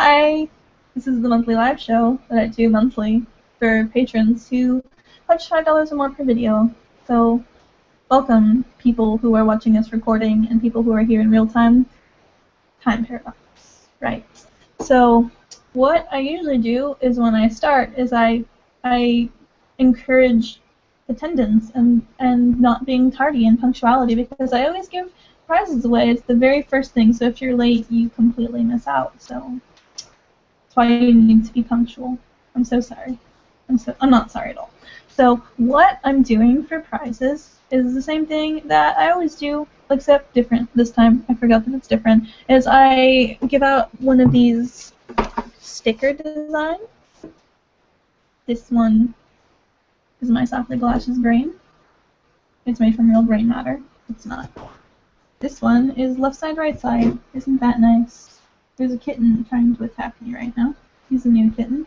Hi! This is the monthly live show that I do monthly for patrons who pledge $5 or more per video. So, welcome, people who are watching this recording and people who are here in real time. Time paradox. Right. So, what I usually do is when I start is I encourage attendance and not being tardy and punctuality, because I always give prizes away. It's the very first thing, so if you're late, you completely miss out. So that's why you need to be punctual. I'm so sorry. I'm not sorry at all. So what I'm doing for prizes is the same thing that I always do, except different. This time I forgot that it's different. Is I give out one of these sticker designs. This one is my Softly Galoshes brain. It's made from real brain matter. It's not. This one is left side, right side. Isn't that nice? There's a kitten trying to attack me right now. He's a new kitten.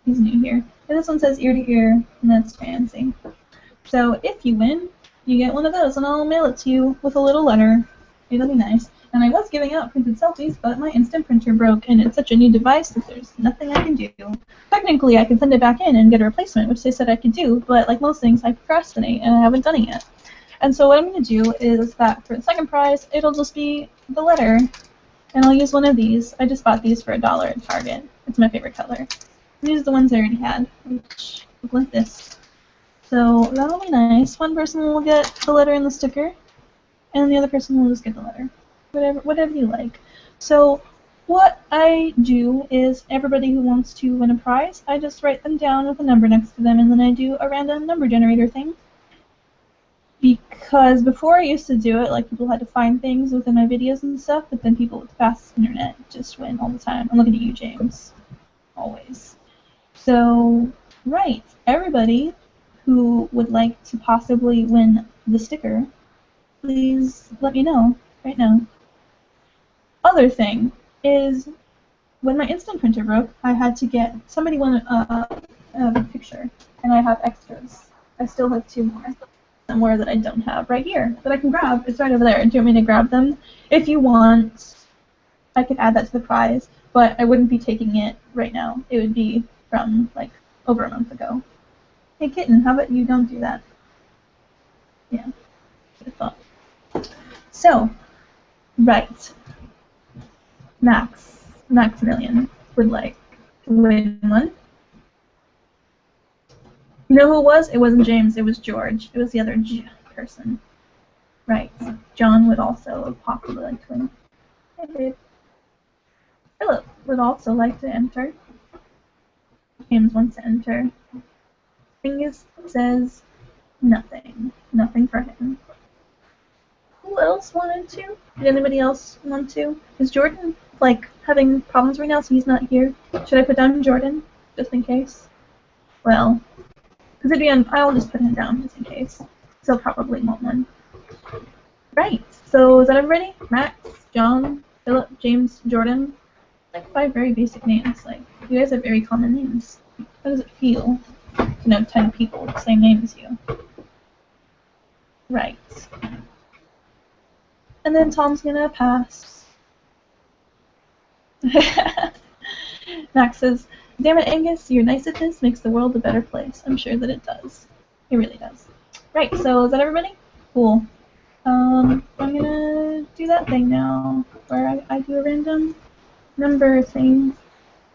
He's new here. And this one says ear to ear, and that's fancy. So if you win, you get one of those, and I'll mail it to you with a little letter. It'll be nice. And I was giving out printed selfies, but my instant printer broke, and it's such a new device that there's nothing I can do. Technically, I can send it back in and get a replacement, which they said I could do, but like most things, I procrastinate, and I haven't done it yet. And so what I'm going to do is that for the second prize, it'll just be the letter, and I'll use one of these. I just bought these for $1 at Target. It's my favorite color. These are the ones I already had, which look like this. So that'll be nice. One person will get the letter and the sticker, and the other person will just get the letter. Whatever you like. So what I do is everybody who wants to win a prize, I just write them down with a number next to them, and then I do a random number generator thing. Because before I used to do it, like, people had to find things within my videos and stuff, but then people with fast internet just win all the time. I'm looking at you, James. Always. So, right, everybody who would like to possibly win the sticker, please let me know right now. Other thing is, when my instant printer broke, I had to get, somebody wanted a picture, and I have extras. I still have 2 more. Somewhere that I don't have right here that I can grab. It's right over there. Do you want me to grab them? If you want, I could add that to the prize, but I wouldn't be taking it right now. It would be from, like, over a month ago. Hey, kitten, how about you don't do that? Yeah, should have thought. So, right. Maximilian would like to win one. You know who it was? It wasn't James, it was George. It was the other person. Right. John would also possibly like to win. Hey, babe. Philip would also like to enter. James wants to enter. Fingus says nothing. Nothing for him. Who else wanted to? Did anybody else want to? Is Jordan, like, having problems right now, so he's not here? Should I put down Jordan, just in case? Well, because it'd be I'll just put him down just in case. So he'll probably want one. Right. So is that everybody? Max, John, Philip, James, Jordan. Like 5 very basic names. Like, you guys have very common names. How does it feel to know 10 people with the same name as you? Right. And then Tom's gonna pass. Max says, "Damn it, Angus, your nice at this makes the world a better place." I'm sure that it does. It really does. Right, so is that everybody? Cool. I'm gonna do that thing now, where I do a random number thing.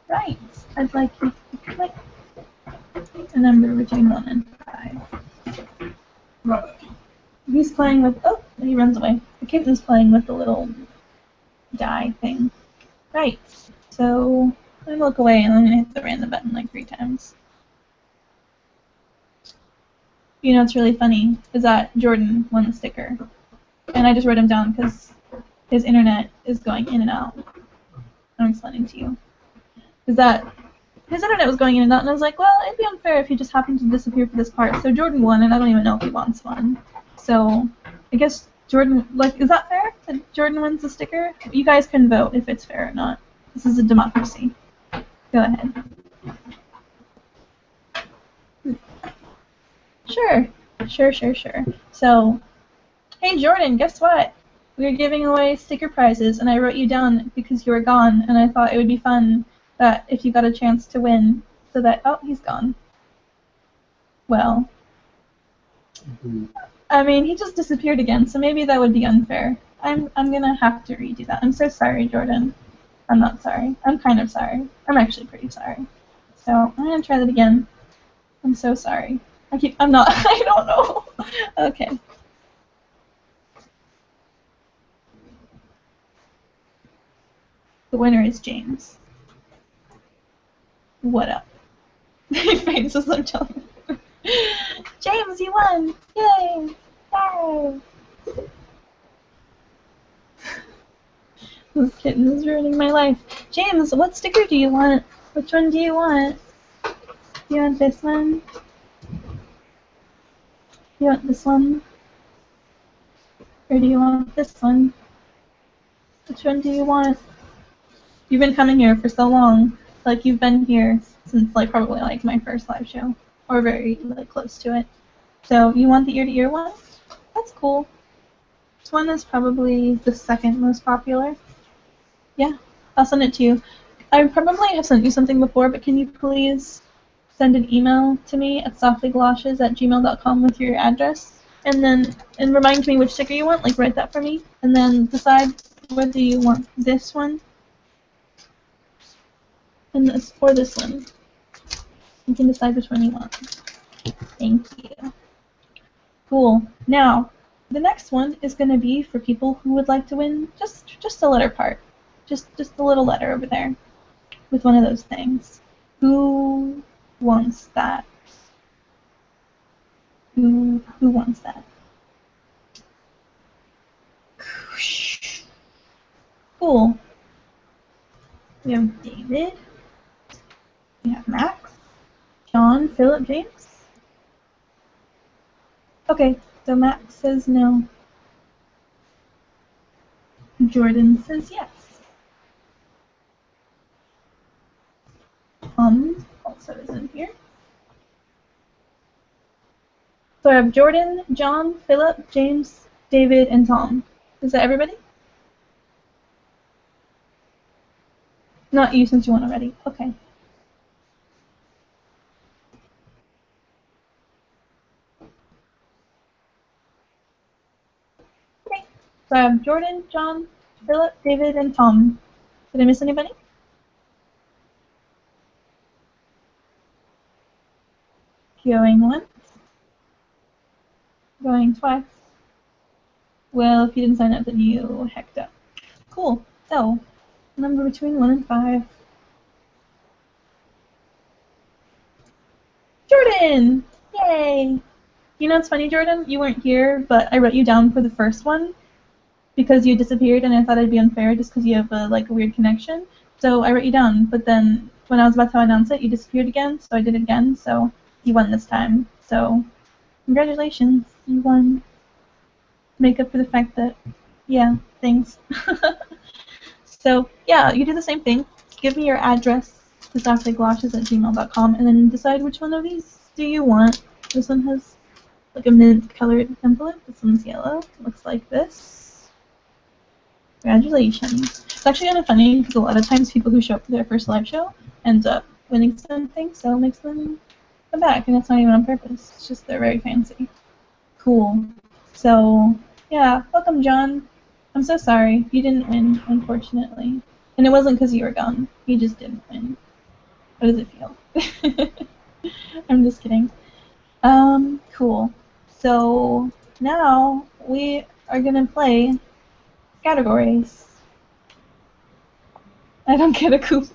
Right, I'd like you to click a number between 1 and 5. Right. He's playing with, oh, he runs away. The kitten's playing with the little die thing. Right, so I look away and I'm going to hit the random button like 3 times. You know what's really funny is that Jordan won the sticker. And I just wrote him down because his internet is going in and out. I'm explaining to you. Is that his internet was going in and out, and I was like, well, it'd be unfair if he just happened to disappear for this part. So Jordan won, and I don't even know if he wants one. So I guess Jordan, like, is that fair? That Jordan wins the sticker? You guys can vote if it's fair or not. This is a democracy. Go ahead. Sure. Sure. So, hey Jordan, guess what? We are giving away sticker prizes, and I wrote you down because you were gone, and I thought it would be fun that if you got a chance to win, so that, oh, he's gone. Well, I mean, he just disappeared again, so maybe that would be unfair. I'm gonna have to redo that. I'm so sorry, Jordan. I'm not sorry. I'm kind of sorry. I'm actually pretty sorry. So I'm gonna try that again. I'm so sorry. I'm not, I don't know. Okay. The winner is James. What up? He faces I'm telling you. James, you won! Yay! Yay! This kitten is ruining my life. James, what sticker do you want? Which one do you want? Do you want this one? Do you want this one? Or do you want this one? Which one do you want? You've been coming here for so long. Like, you've been here since, like, probably, like, my first live show. Or very, like, close to it. So, you want the ear-to-ear one? That's cool. This one is probably the second most popular. Yeah, I'll send it to you. I probably have sent you something before, but can you please send an email to me at softlygaloshes@gmail.com with your address? And remind me which sticker you want, like write that for me, and then decide whether you want this one and this or this one. You can decide which one you want. Thank you. Cool. Now, the next one is going to be for people who would like to win just a letter part. Just a little letter over there with one of those things. Who wants that? Who wants that? Cool. We have David. We have Max. John, Philip, James. Okay, so Max says no. Jordan says yes. Also isn't here. So I have Jordan, John, Philip, James, David, and Tom. Is that everybody? Not you, since you won already. Okay. Okay. So I have Jordan, John, Philip, David, and Tom. Did I miss anybody? Going once. Going twice. Well, if you didn't sign up, then you hecked up. Cool. So, number between 1 and 5. Jordan! Yay! You know what's funny, Jordan? You weren't here, but I wrote you down for the first one because you disappeared, and I thought it'd be unfair just because you have a weird connection. So I wrote you down, but then when I was about to announce it, you disappeared again, so I did it again, so you won this time. So, congratulations, you won. Make up for the fact that, yeah, thanks. So, yeah, you do the same thing. Give me your address to softlygaloshes@gmail.com and then decide which one of these do you want. This one has like a mint-colored envelope. This one's yellow. Looks like this. Congratulations. It's actually kind of funny because a lot of times people who show up for their first live show end up winning something, so it makes them come back, and it's not even on purpose. It's just they're very fancy. Cool. So, yeah, welcome, John. I'm so sorry. You didn't win, unfortunately. And it wasn't because you were gone. You just didn't win. How does it feel? I'm just kidding. Cool. So, now we are going to play categories. I don't get a coupon.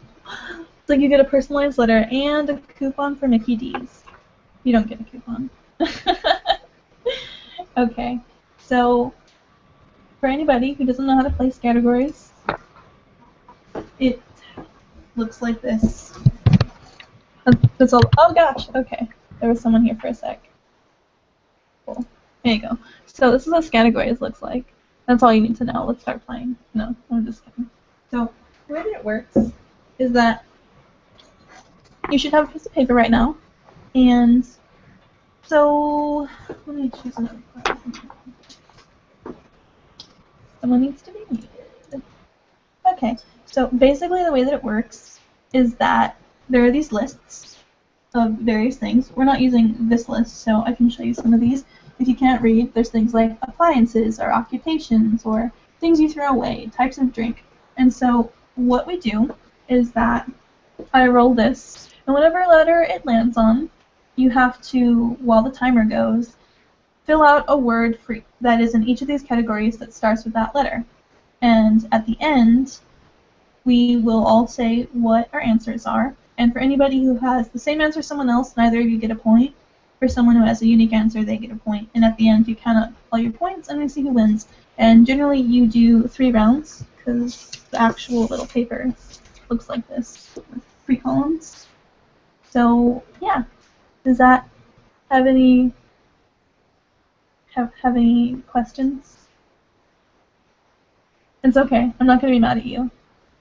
It's like you get a personalized letter and a coupon for Mickey D's. You don't get a coupon. Okay. So, for anybody who doesn't know how to place categories, it looks like this. That's all. Oh gosh. Okay. There was someone here for a sec. Cool. There you go. So this is what categories looks like. That's all you need to know. Let's start playing. No, I'm just kidding. So the way that it works is that you should have a piece of paper right now, and so let me choose another card. Someone needs to be muted. Okay, so basically the way that it works is that there are these lists of various things. We're not using this list, so I can show you some of these. If you can't read, there's things like appliances or occupations or things you throw away, types of drink. And so what we do is that I roll this, and whatever letter it lands on, you have to, while the timer goes, fill out a word that is in each of these categories that starts with that letter. And at the end, we will all say what our answers are. And for anybody who has the same answer as someone else, neither of you get a point. For someone who has a unique answer, they get a point. And at the end, you count up all your points and we see who wins. And generally, you do 3 rounds because the actual little paper looks like this with 3 columns. So yeah, does that have any questions? It's okay. I'm not gonna be mad at you.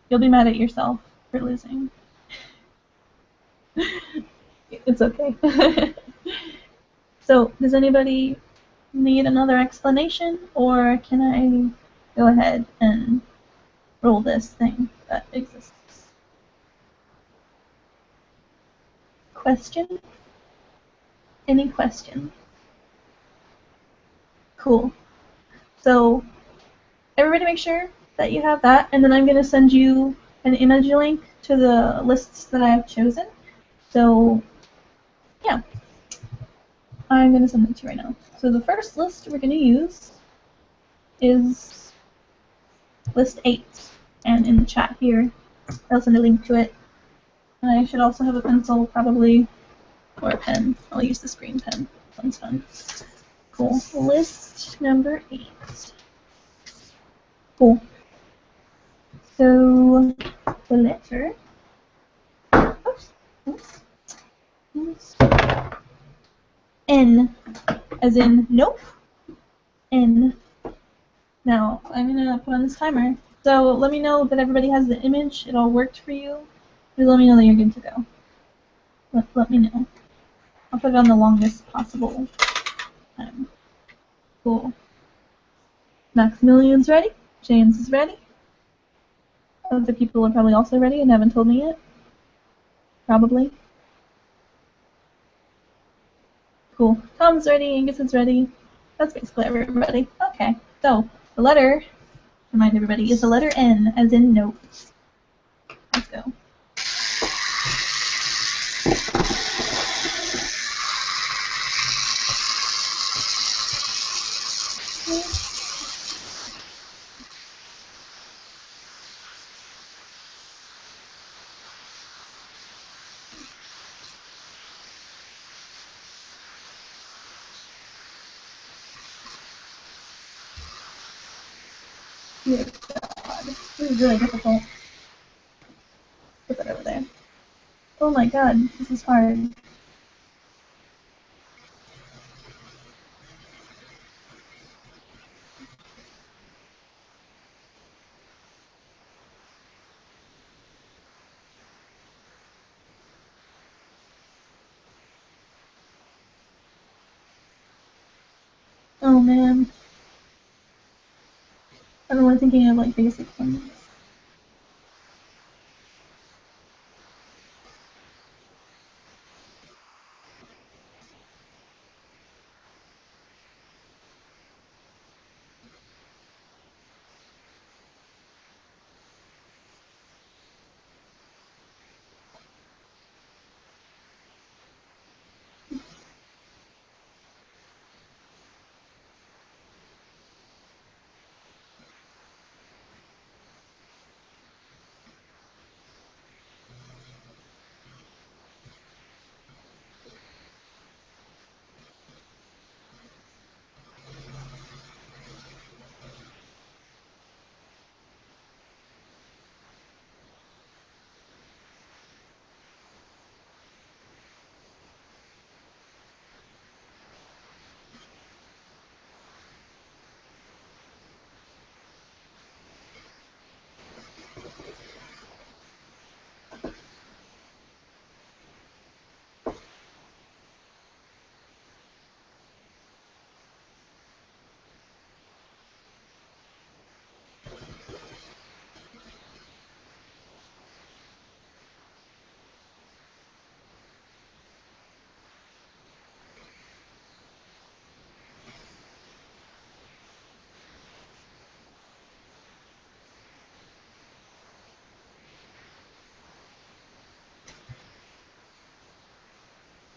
You'll be mad at yourself for losing. It's okay. So, does anybody need another explanation, or can I go ahead and roll this thing that exists? Question? Any questions? Cool. So, everybody make sure that you have that, and then I'm going to send you an image link to the lists that I have chosen. So, yeah. I'm going to send it to you right now. So the first list we're going to use is list 8. And in the chat here, I'll send a link to it. And I should also have a pencil, probably, or a pen. I'll use the screen pen. One's fun. Cool. List number 8. Cool. So the letter. Oops. N, as in nope. N. Now I'm gonna put on this timer. So let me know that everybody has the image. It all worked for you. Just let me know that you're good to go. Let me know. I'll put it on the longest possible time. Cool. Maximilian's ready. James is ready. Other people are probably also ready and haven't told me yet. Probably. Cool. Tom's ready. Angus is ready. That's basically everybody. Okay. So the letter, remind everybody, is the letter N, as in nope. Let's go. Dear God. This is really difficult. Put that over there. Oh my God, this is hard. Oh man. I'm only thinking of like basic ones.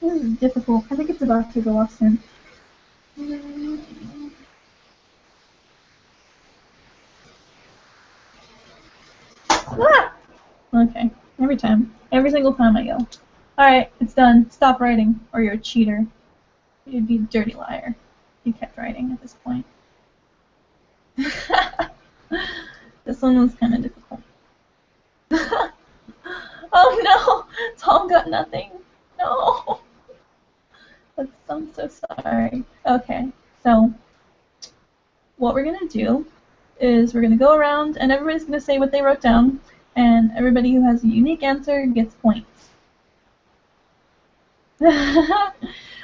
This is difficult. I think it's about to go off soon. Ah! Okay, every time. Every single time I go. Alright, it's done. Stop writing, or you're a cheater. You'd be a dirty liar if you kept writing at this point. This one was kind of difficult. Oh no! Tom got nothing. No! I'm so sorry. Okay, so what we're going to do is we're going to go around and everybody's going to say what they wrote down, and everybody who has a unique answer gets points.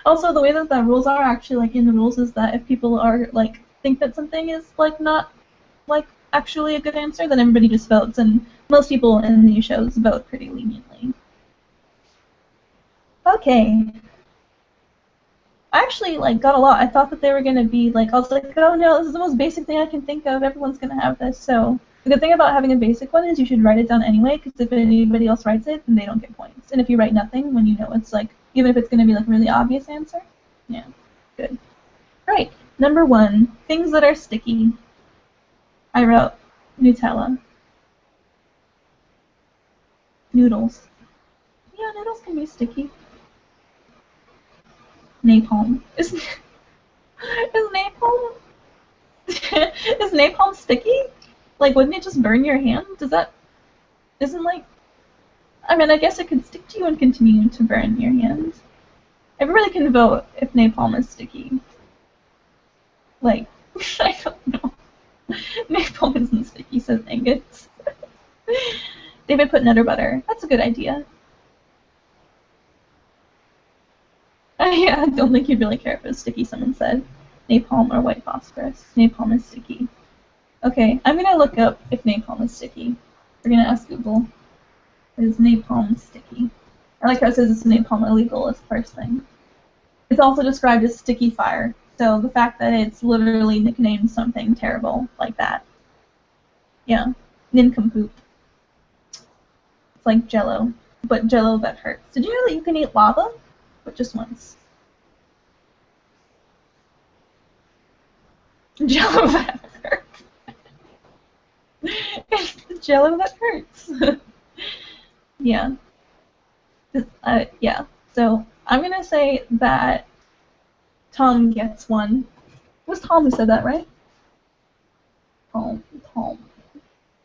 Also, the way that the rules are actually, like, in the rules is that if people are, like, think that something is, like, not, like, actually a good answer, then everybody just votes, and most people in these shows vote pretty leniently. Okay. I actually, like, got a lot. I thought that they were going to be, like, I was like, oh no, this is the most basic thing I can think of. Everyone's going to have this. So the good thing about having a basic one is you should write it down anyway, because if anybody else writes it, then they don't get points. And if you write nothing, when you know it's, like, even if it's going to be, like, a really obvious answer, yeah, good. Right, number 1, things that are sticky. I wrote Nutella. Noodles. Yeah, noodles can be sticky. Napalm. Is napalm is napalm sticky? Like, wouldn't it just burn your hand? Isn't, like, I mean, I guess it could stick to you and continue to burn your hand. Everybody can vote if napalm is sticky. Like, I don't know. Napalm isn't sticky, says Angus. David put Nutter Butter. That's a good idea. Yeah, I don't think you'd really care if it was sticky, someone said. Napalm or white phosphorus. Napalm is sticky. Okay, I'm gonna look up if napalm is sticky. We're gonna ask Google. Is napalm sticky? I like how it says it's napalm illegal as the first thing. It's also described as sticky fire, so the fact that it's literally nicknamed something terrible like that. Yeah, nincompoop. It's like Jello, but Jello that hurts. Did you know that you can eat lava? But just once. Jello that hurts. It's the Jello that hurts. Yeah. Yeah. So I'm gonna say that Tom gets one. It was Tom who said that, right? Tom.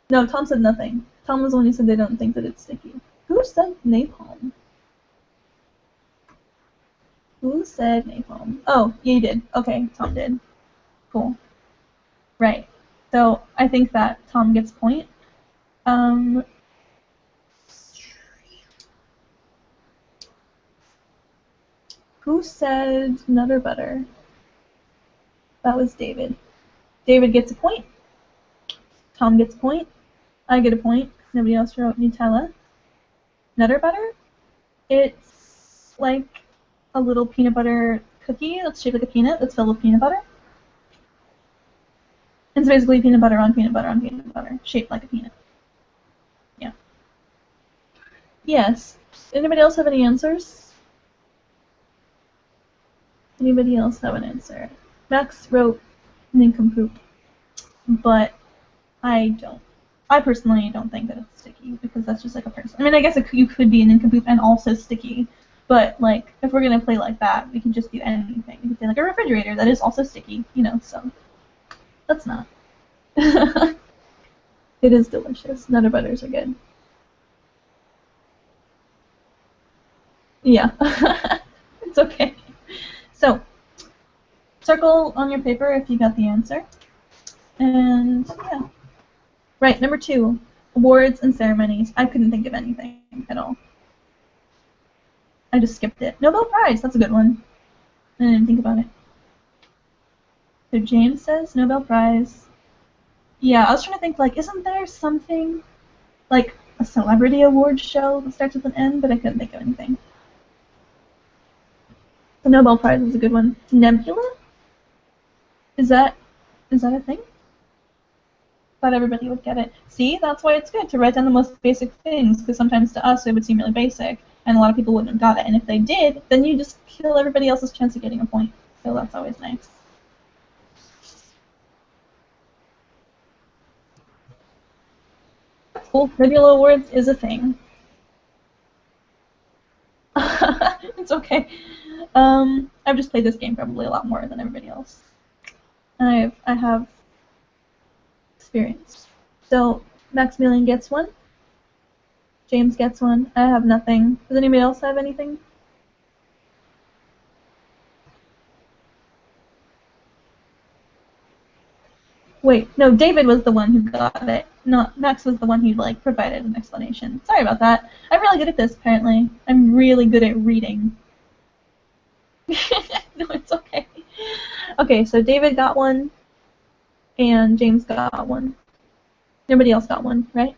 No, Tom said nothing. Tom was the one who said they don't think that it's sticky. Who said napalm? Who said napalm? Oh, yeah, you did. Okay, Tom did. Cool. Right. So I think that Tom gets a point. Who said Nutter Butter? That was David. David gets a point. Tom gets a point. I get a point. Nobody else wrote Nutella. Nutter Butter? It's like a little peanut butter cookie that's shaped like a peanut that's filled with peanut butter. It's basically peanut butter on peanut butter on peanut butter, shaped like a peanut. Yeah. Yes. Anybody else have any answers? Anybody else have an answer? Max wrote nincompoop, but I don't. I personally don't think that it's sticky because that's just like a person. I mean, I guess you could be a nincompoop and also sticky, but like if we're gonna play like that, we can just do anything. We can say like a refrigerator that is also sticky, you know. So let's not. It is delicious. Nutter butters are good. Yeah, it's okay. So circle on your paper if you got the answer, and yeah. Right, number 2, awards and ceremonies. I couldn't think of anything at all. I just skipped it. Nobel Prize, that's a good one. I didn't think about it. So James says Nobel Prize. Yeah, I was trying to think, like, isn't there something, like, a celebrity award show that starts with an N, but I couldn't think of anything. The Nobel Prize is a good one. Nebula? Is that a thing? Thought everybody would get it. See, that's why it's good to write down the most basic things, because sometimes to us it would seem really basic. and a lot of people wouldn't have got it. And if they did, then you just kill everybody else's chance of getting a point. So that's always nice. Cool. Nebula Awards is a thing. It's okay. I've just played this game probably a lot more than everybody else. And I have experience. So Maximilian gets one. James gets one. I have nothing. Does anybody else have anything? Wait, no, David was the one who got it. No, Max was the one who like provided an explanation. Sorry about that. I'm really good at this apparently. I'm really good at reading. No, it's okay. Okay, so David got one, and James got one. Nobody else got one, right?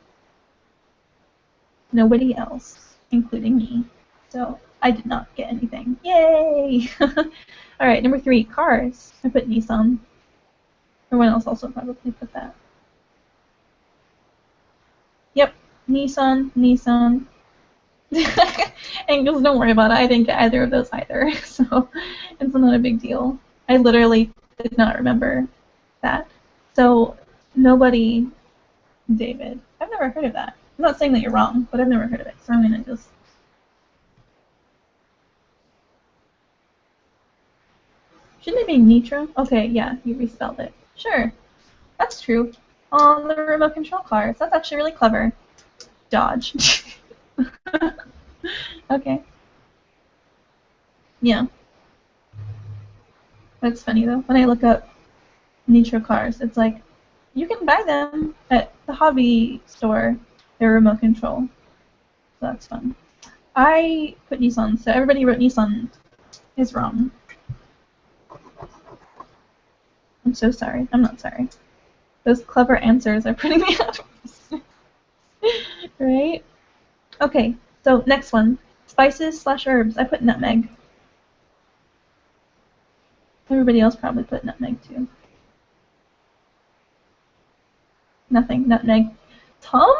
Nobody else, including me. So I did not get anything. Yay! Alright, number 3, cars. I put Nissan. Everyone else also probably put that. Yep, Nissan, Nissan. Angels, don't worry about it. I didn't get either of those either, so it's not a big deal. I literally did not remember that. So nobody, David. I've never heard of that. I'm not saying that you're wrong, but I've never heard of it, so I'm gonna just. Shouldn't it be Nitro? Okay, yeah, you respelled it. Sure, that's true. On the remote control cars, that's actually really clever. Dodge. Okay. Yeah. That's funny though. When I look up Nitro cars, it's like you can buy them at the hobby store. They're remote control. So that's fun. I put Nissan, so everybody wrote Nissan is wrong. I'm so sorry. I'm not sorry. Those clever answers are putting me out. Right? Okay, so next one. Spices / herbs. I put nutmeg. Everybody else probably put nutmeg too. Nothing. Nutmeg. Tom?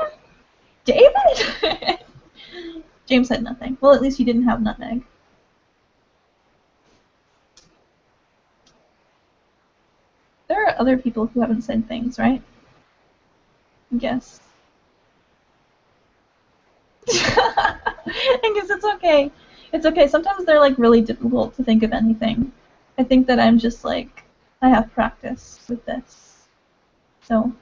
David? James said nothing. Well, at least you didn't have nutmeg. There are other people who haven't said things, right? I guess. I guess it's okay. It's okay. Sometimes they're like really difficult to think of anything. I think that I'm just like, I have practice with this. So,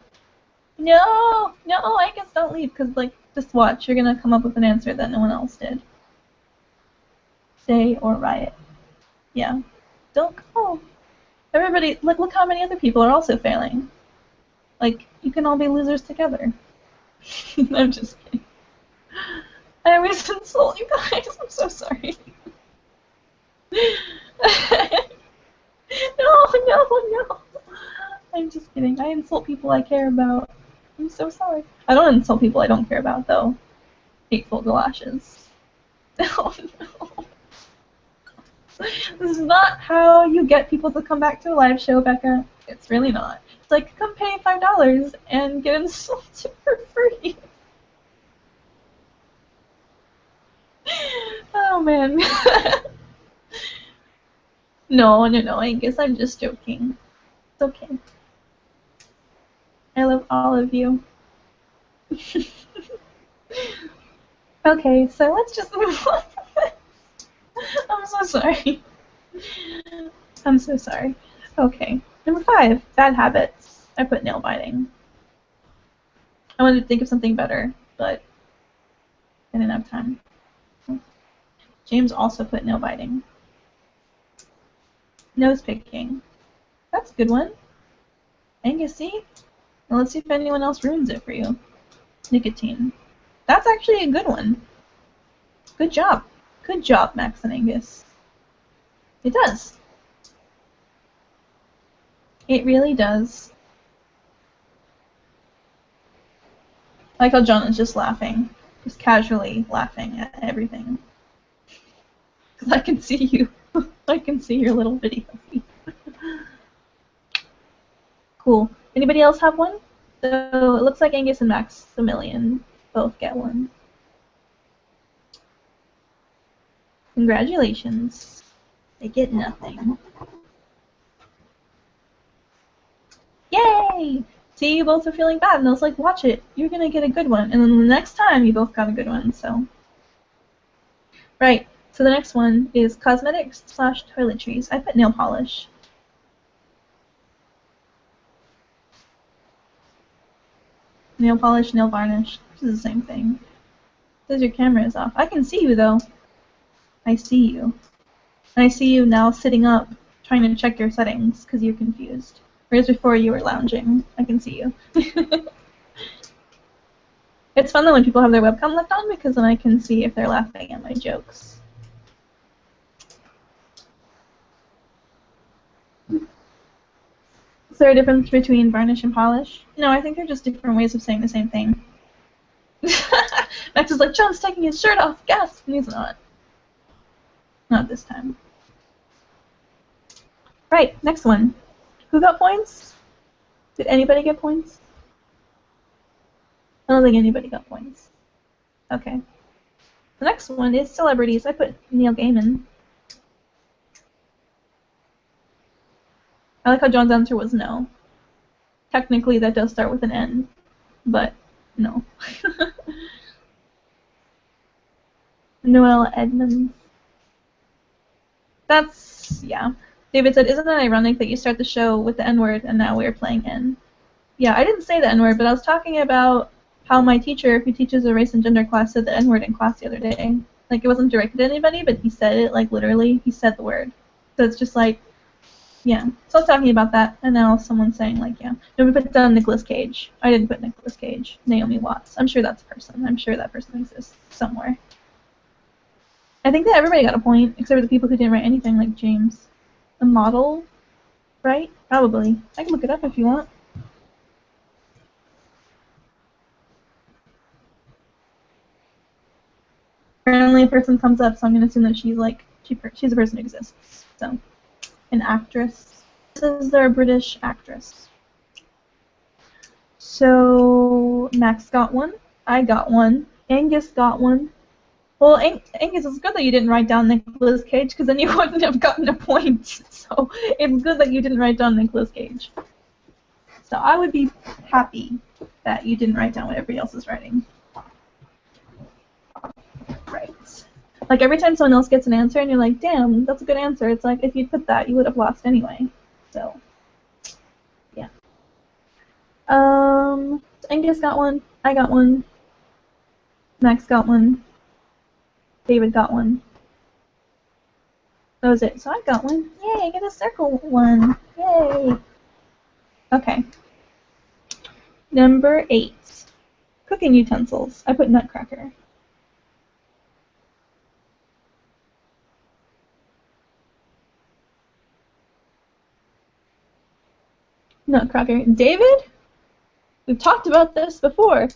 no, I guess don't leave, because like, just watch. You're going to come up with an answer that no one else did. Stay or riot. Yeah. Don't go. Everybody, like, look how many other people are also failing. Like, you can all be losers together. I'm just kidding. I always insult you guys. I'm so sorry. No. I'm just kidding. I insult people I care about. I'm so sorry. I don't insult people I don't care about, though. Hateful galoshes. Oh, no. This is not how you get people to come back to a live show, Becca. It's really not. It's like, come pay $5 and get insulted for free. Oh, man. No, I guess I'm just joking. It's okay. I love all of you. Okay, so let's just move on. I'm so sorry. I'm so sorry. Okay, number 5, bad habits. I put nail biting. I wanted to think of something better, but I didn't have time. James also put nail biting. Nose picking. That's a good one. Angus, see? Now let's see if anyone else ruins it for you. Nicotine. That's actually a good one. Good job. Good job, Max and Angus. It does. It really does. I like how John is just laughing. Just casually laughing at everything. Because I can see you. I can see your little video. Cool. Anybody else have one? So it looks like Angus and Maximilian both get one. Congratulations. They get nothing. Yay! See, you both were feeling bad, and I was like, watch it. You're going to get a good one. And then the next time, you both got a good one, so. Right, so the next one is cosmetics / toiletries. I put nail polish. Nail polish, nail varnish. This is the same thing. It says your camera is off. I can see you, though. I see you. And I see you now sitting up, trying to check your settings, because you're confused. Whereas before you were lounging. I can see you. It's fun though when people have their webcam left on, because then I can see if they're laughing at my jokes. Is there a difference between varnish and polish? No, I think they're just different ways of saying the same thing. Max is like, John's taking his shirt off, gasp! And he's not. Not this time. Right, next one. Who got points? Did anybody get points? I don't think anybody got points. Okay. The next one is celebrities. I put Neil Gaiman. I like how John's answer was no. Technically, that does start with an N, but no. Noel Edmonds. That's, yeah. David said, isn't it ironic that you start the show with the N-word and now we're playing N? Yeah, I didn't say the N-word, but I was talking about how my teacher, who teaches a race and gender class, said the N-word in class the other day. Like, it wasn't directed at anybody, but he said it, like, literally. He said the word. So it's just like, yeah. So I was talking about that, and now someone's saying, like, yeah. No, we put down Nicolas Cage. I didn't put Nicolas Cage. Naomi Watts. I'm sure that's a person. I'm sure that person exists somewhere. I think that everybody got a point, except for the people who didn't write anything, like James. A model, right? Probably. I can look it up if you want. Apparently a person comes up, so I'm going to assume that she's like, she's a person who exists. So, an actress. This is their British actress. So, Max got one. I got one. Angus got one. Well, Angus, it's good that you didn't write down Nicolas Cage, because then you wouldn't have gotten a point. So it's good that you didn't write down Nicolas Cage. So I would be happy that you didn't write down what everybody else is writing. Right. Like every time someone else gets an answer and you're like, damn, that's a good answer, it's like, if you put that, you would have lost anyway. So, yeah. Angus got one. I got one. Max got one. David got one. That was it. So I got one. Yay, I get a circle one. Yay. Okay. Number 8. Cooking utensils. I put nutcracker. Nutcracker. David? We've talked about this before.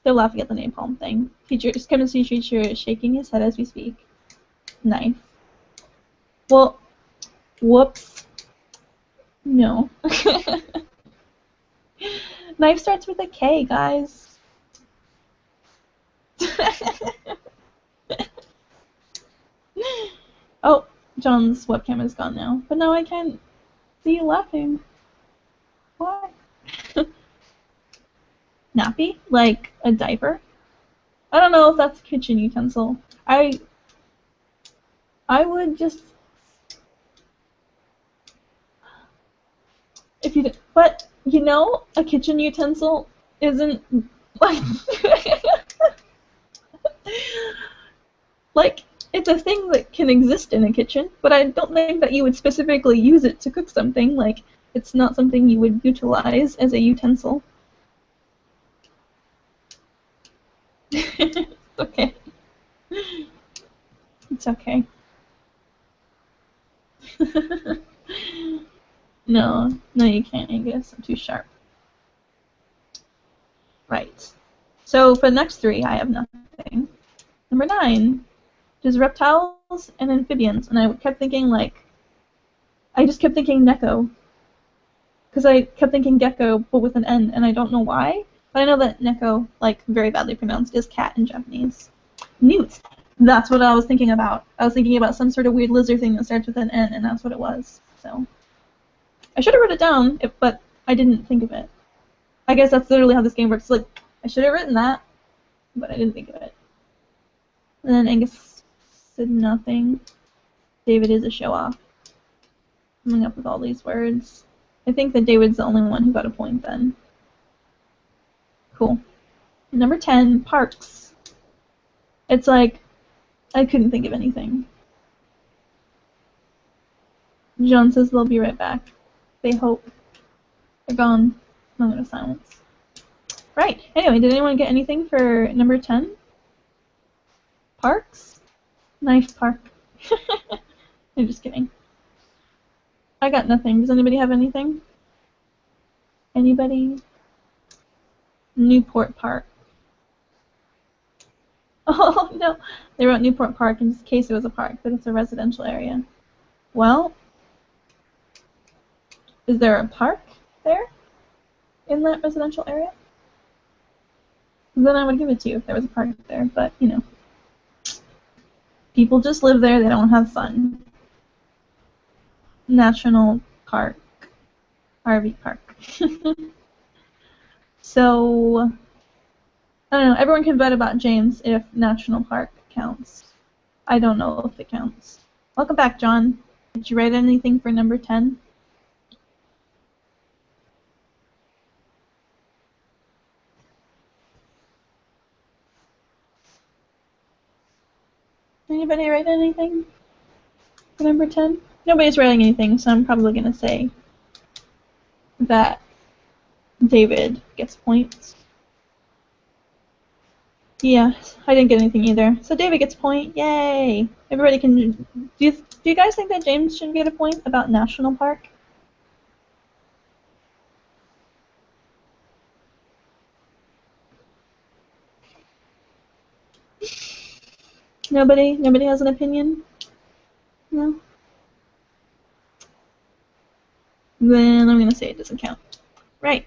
Still laughing at the napalm thing. Chemistry teacher is shaking his head as we speak. Knife. Well, whoops. No. Knife starts with a K, guys. Oh, John's webcam is gone now. But now I can't see you laughing. Why? Nappy? Like a diaper? I don't know if that's a kitchen utensil. I would just... If you did, but, you know, a kitchen utensil isn't, like... like, it's a thing that can exist in a kitchen, but I don't think that you would specifically use it to cook something. Like, it's not something you would utilize as a utensil. It's okay. It's okay. No, you can't, Angus. I'm too sharp. Right. So for the next 3, I have nothing. Number 9 is reptiles and amphibians, and I kept thinking, like, I just kept thinking Neko. Because I kept thinking gecko, but with an N, and I don't know why. But I know that Neko, like, very badly pronounced, is cat in Japanese. Newt. That's what I was thinking about. I was thinking about some sort of weird lizard thing that starts with an N, and that's what it was. So I should have wrote it down, but I didn't think of it. I guess that's literally how this game works. Like, I should have written that, but I didn't think of it. And then Angus said nothing. David is a show-off. Coming up with all these words. I think that David's the only one who got a point then. Cool. Number 10, parks. It's like, I couldn't think of anything. John says they'll be right back. They hope. They're gone. Moment of silence. Right. Anyway, did anyone get anything for number 10? Parks? Nice park. I'm just kidding. I got nothing. Does anybody have anything? Anybody? Newport Park. Oh, no. They wrote Newport Park in case it was a park, but it's a residential area. Well, is there a park there in that residential area? Then I would give it to you if there was a park there, but, you know. People just live there, they don't have fun. National Park. RV Park. So, I don't know, everyone can bet about James if National Park counts. I don't know if it counts. Welcome back, John. Did you write anything for number 10? Anybody write anything for number 10? Nobody's writing anything, so I'm probably going to say that David gets points. Yeah, I didn't get anything either. So David gets a point. Yay! Everybody can... Do you guys think that James should get a point about National Park? Nobody? Nobody has an opinion? No? Then I'm going to say it doesn't count. Right.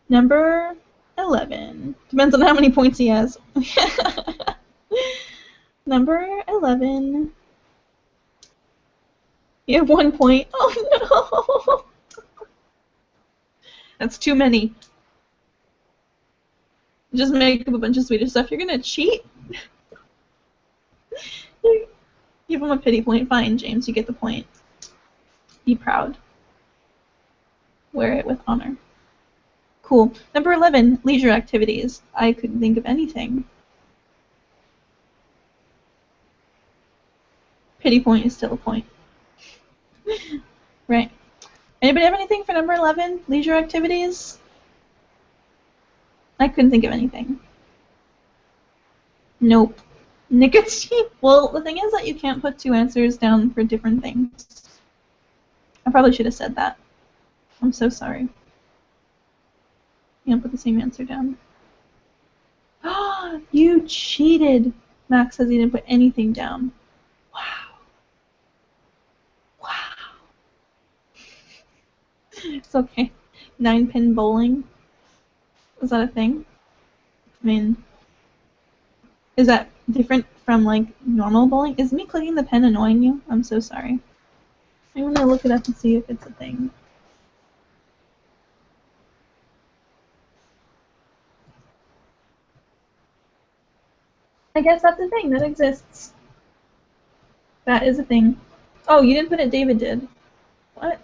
Number 11. Depends on how many points he has. Number 11. You have 1 point. Oh no! That's too many. Just make up a bunch of Swedish stuff. You're gonna cheat? Give him a pity point. Fine, James, you get the point. Be proud. Wear it with honor. Cool. Number 11, leisure activities. I couldn't think of anything. Pity point is still a point. Right. Anybody have anything for number 11, leisure activities? I couldn't think of anything. Nope. Nicotine. Well, the thing is that you can't put two answers down for different things. I probably should have said that. I'm so sorry. You can't put the same answer down. Oh, you cheated! Max says he didn't put anything down. Wow. Wow. It's okay. 9-pin bowling. Is that a thing? I mean, is that different from, like, normal bowling? Is me clicking the pen annoying you? I'm so sorry. I'm gonna look it up and see if it's a thing. I guess that's a thing that exists. That is a thing. Oh, you didn't put it, David did. What?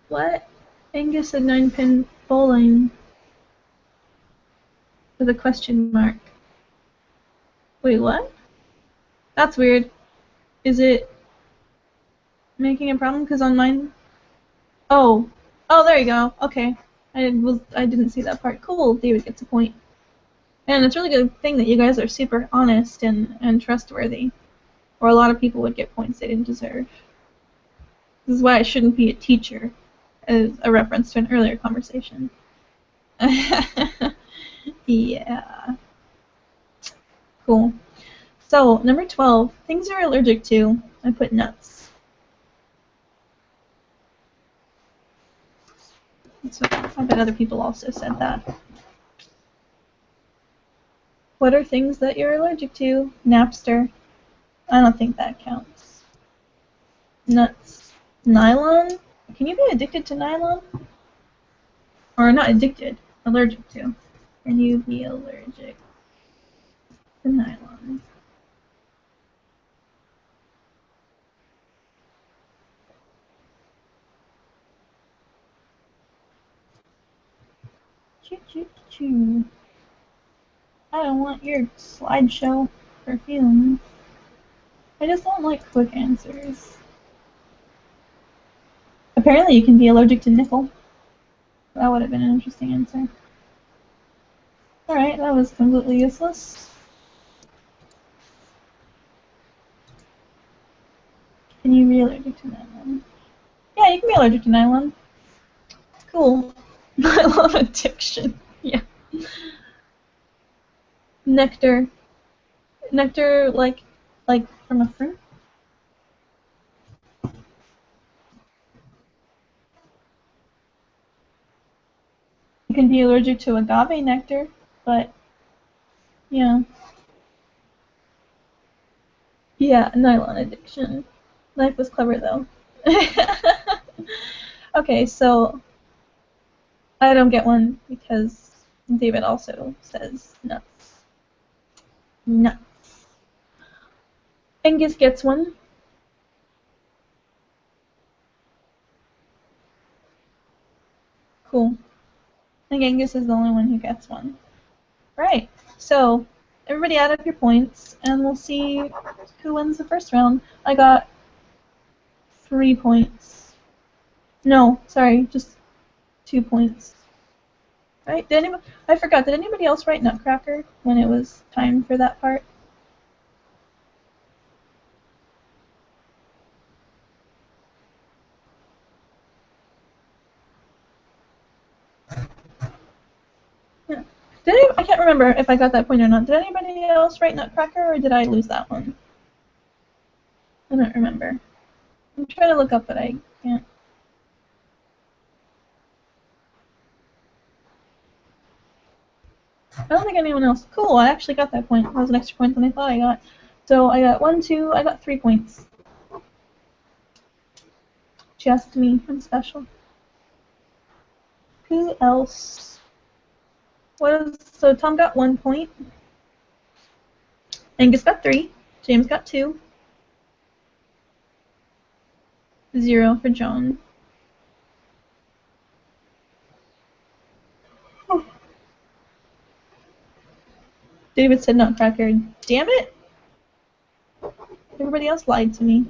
What? Angus said 9-pin bowling. With a question mark. Wait, what? That's weird. Is it making a problem? Because on mine... Oh. Oh, there you go. Okay. I didn't see that part. Cool. David gets a point. And it's a really good thing that you guys are super honest and trustworthy. Or a lot of people would get points they didn't deserve. This is why I shouldn't be a teacher, as a reference to an earlier conversation. Yeah. Cool. So, number 12, things you're allergic to. I put nuts. So I bet other people also said that. What are things that you're allergic to? Napster. I don't think that counts. Nuts. Nylon? Can you be addicted to nylon? Or not addicted, allergic to. Can you be allergic to nylon? Choo choo choo. I don't want your slideshow perfume. I just don't like quick answers. Apparently you can be allergic to nickel. That would have been an interesting answer. Alright, that was completely useless. Can you be allergic to nylon? Yeah, you can be allergic to nylon. Cool. Nylon addiction. Yeah. Nectar. Nectar, like from a fruit? You can be allergic to agave nectar, but yeah. Yeah, nylon addiction. Life was clever though. Okay, so I don't get one because David also says nuts. Nuts. Angus gets one. Cool. I think Angus is the only one who gets one. Right. So everybody add up your points and we'll see who wins the first round. I got 3 points. No, sorry, just 2 points. Right? I forgot. Did anybody else write Nutcracker when it was time for that part? Yeah. I can't remember if I got that point or not. Did anybody else write Nutcracker or did I lose that one? I don't remember. I'm trying to look up, but I can't. I don't think anyone else. Cool, I actually got that point. That was an extra point than I thought I got. So I got 1, 2, I got 3 points. Just me. I'm special. Who else? So Tom got 1 point. Angus got 3. James got 2. 0 for John. David said Nutcracker. Damn it! Everybody else lied to me.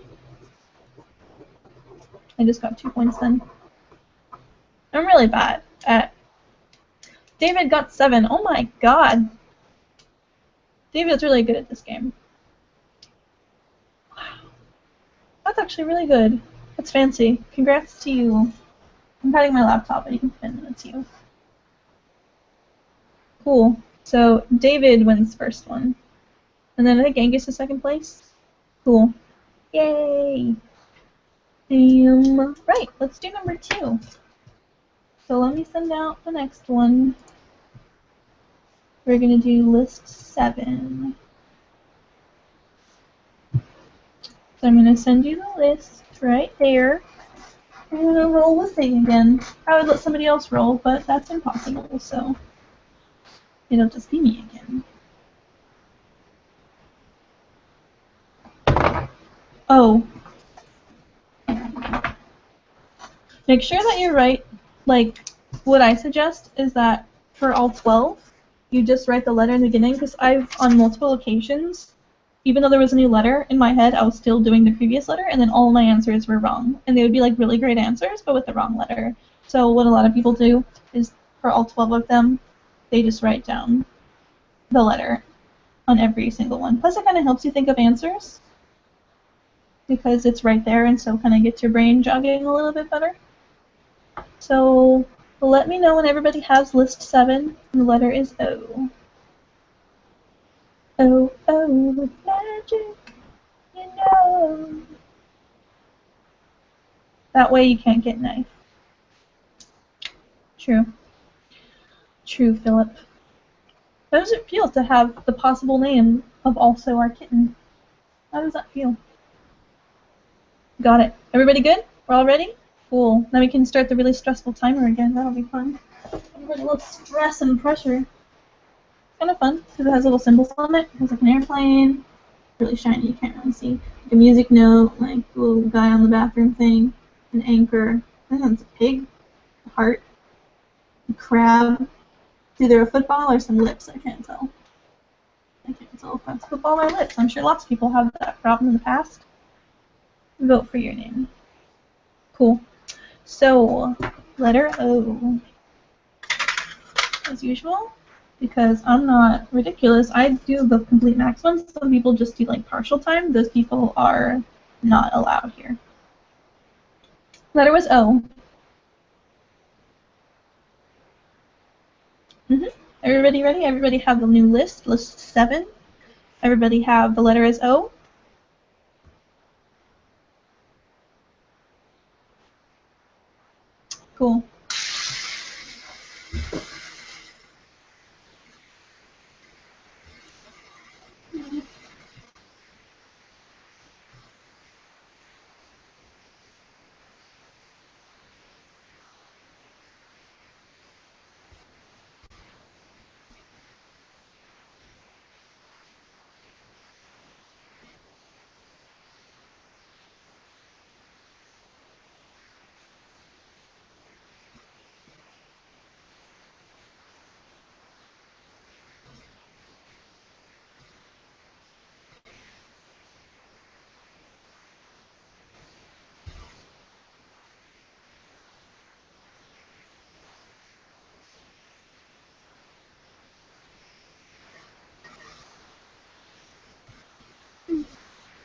I just got 2 points then. I'm really bad at... David got 7. Oh my god. David's really good at this game. Wow. That's actually really good. That's fancy. Congrats to you. I'm patting my laptop and you can spin and it's you. Cool. So David wins first one. And then I think Angus is second place. Cool. Yay! Right, let's do number 2. So let me send out the next one. We're going to do list 7. So I'm going to send you the list right there. I'm going to roll the thing again. I would let somebody else roll, but that's impossible, so it'll just be me again. Oh. Make sure that you write, like, what I suggest is that for all 12, you just write the letter in the beginning, because I've, on multiple occasions, even though there was a new letter, in my head I was still doing the previous letter, and then all my answers were wrong. And they would be, like, really great answers, but with the wrong letter. So what a lot of people do is, for all 12 of them, they just write down the letter on every single one. Plus, it kind of helps you think of answers, because it's right there, and so kind of gets your brain jogging a little bit better. So let me know when everybody has list 7, and the letter is O. O, O, with magic, you know. That way you can't get knife. True. True, Philip. How does it feel to have the possible name of also our kitten? How does that feel? Got it. Everybody good? We're all ready? Cool. Now we can start the really stressful timer again. That'll be fun. Everybody loves stress and pressure. It's kind of fun because it has little symbols on it. It has like an airplane, really shiny, you can't really see. Like a music note, like a little guy on the bathroom thing, an anchor. That one's a pig, a heart, a crab. It's either a football or some lips, I can't tell. I can't tell if that's football or lips. I'm sure lots of people have that problem in the past. Vote for your name. Cool. So, letter O. As usual, because I'm not ridiculous, I do the complete max ones. Some people just do like partial time. Those people are not allowed here. Letter was O. Everybody ready? Everybody have the new list, list 7. Everybody have the letter is O. Cool.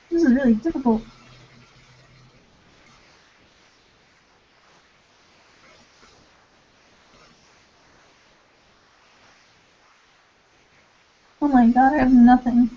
This is really difficult. Oh my god, I have nothing.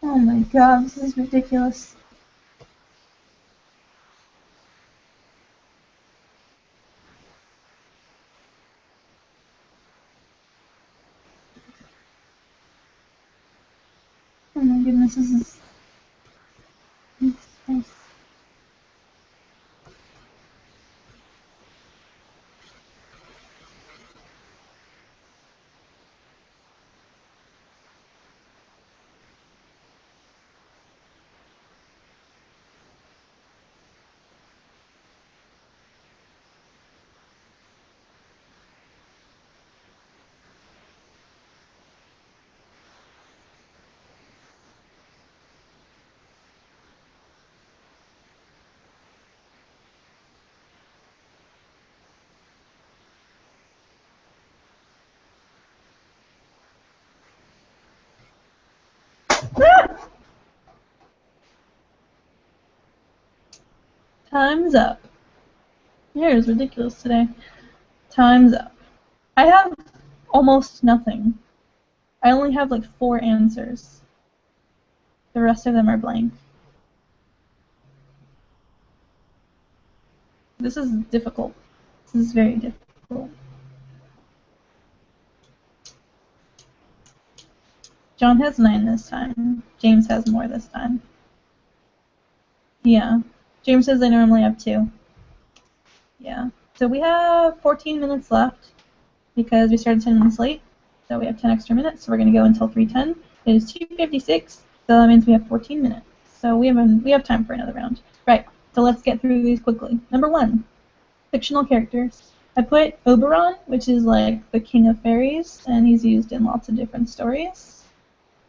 Oh my god, this is ridiculous. Oh my goodness, this is... Time's up. Your hair is ridiculous today. Time's up. I have almost nothing. I only have like 4 answers. The rest of them are blank. This is difficult. This is very difficult. John has 9 this time. James has more this time. Yeah. James says they normally have 2. Yeah. So we have 14 minutes left because we started 10 minutes late. So we have 10 extra minutes. So we're going to go until 3:10. It is 2:56. So that means we have 14 minutes. So we have time for another round. Right. So let's get through these quickly. Number 1, fictional characters. I put Oberon, which is like the king of fairies, and he's used in lots of different stories.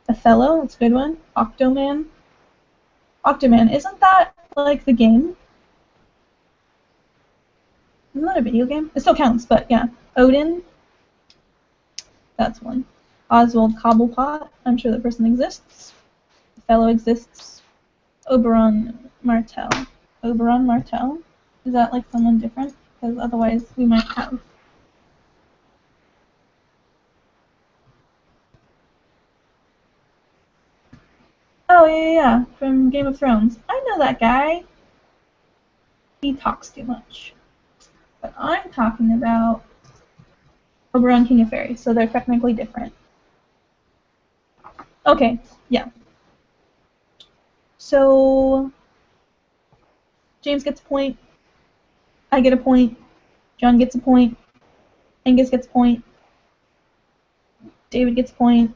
Othello, that's a good one. Octoman. Octoman, isn't that like the game? a video game? It still counts, but yeah. Odin. That's one. Oswald Cobblepot. I'm sure the person exists. Fellow exists. Oberon Martell. Oberon Martell? Is that like someone different? Because otherwise we might have. Oh, yeah, from Game of Thrones. I know that guy. He talks too much. But I'm talking about Oberon King of Fairies, so they're technically different. Okay, yeah. So, James gets a point. I get a point. John gets a point. Angus gets a point. David gets a point.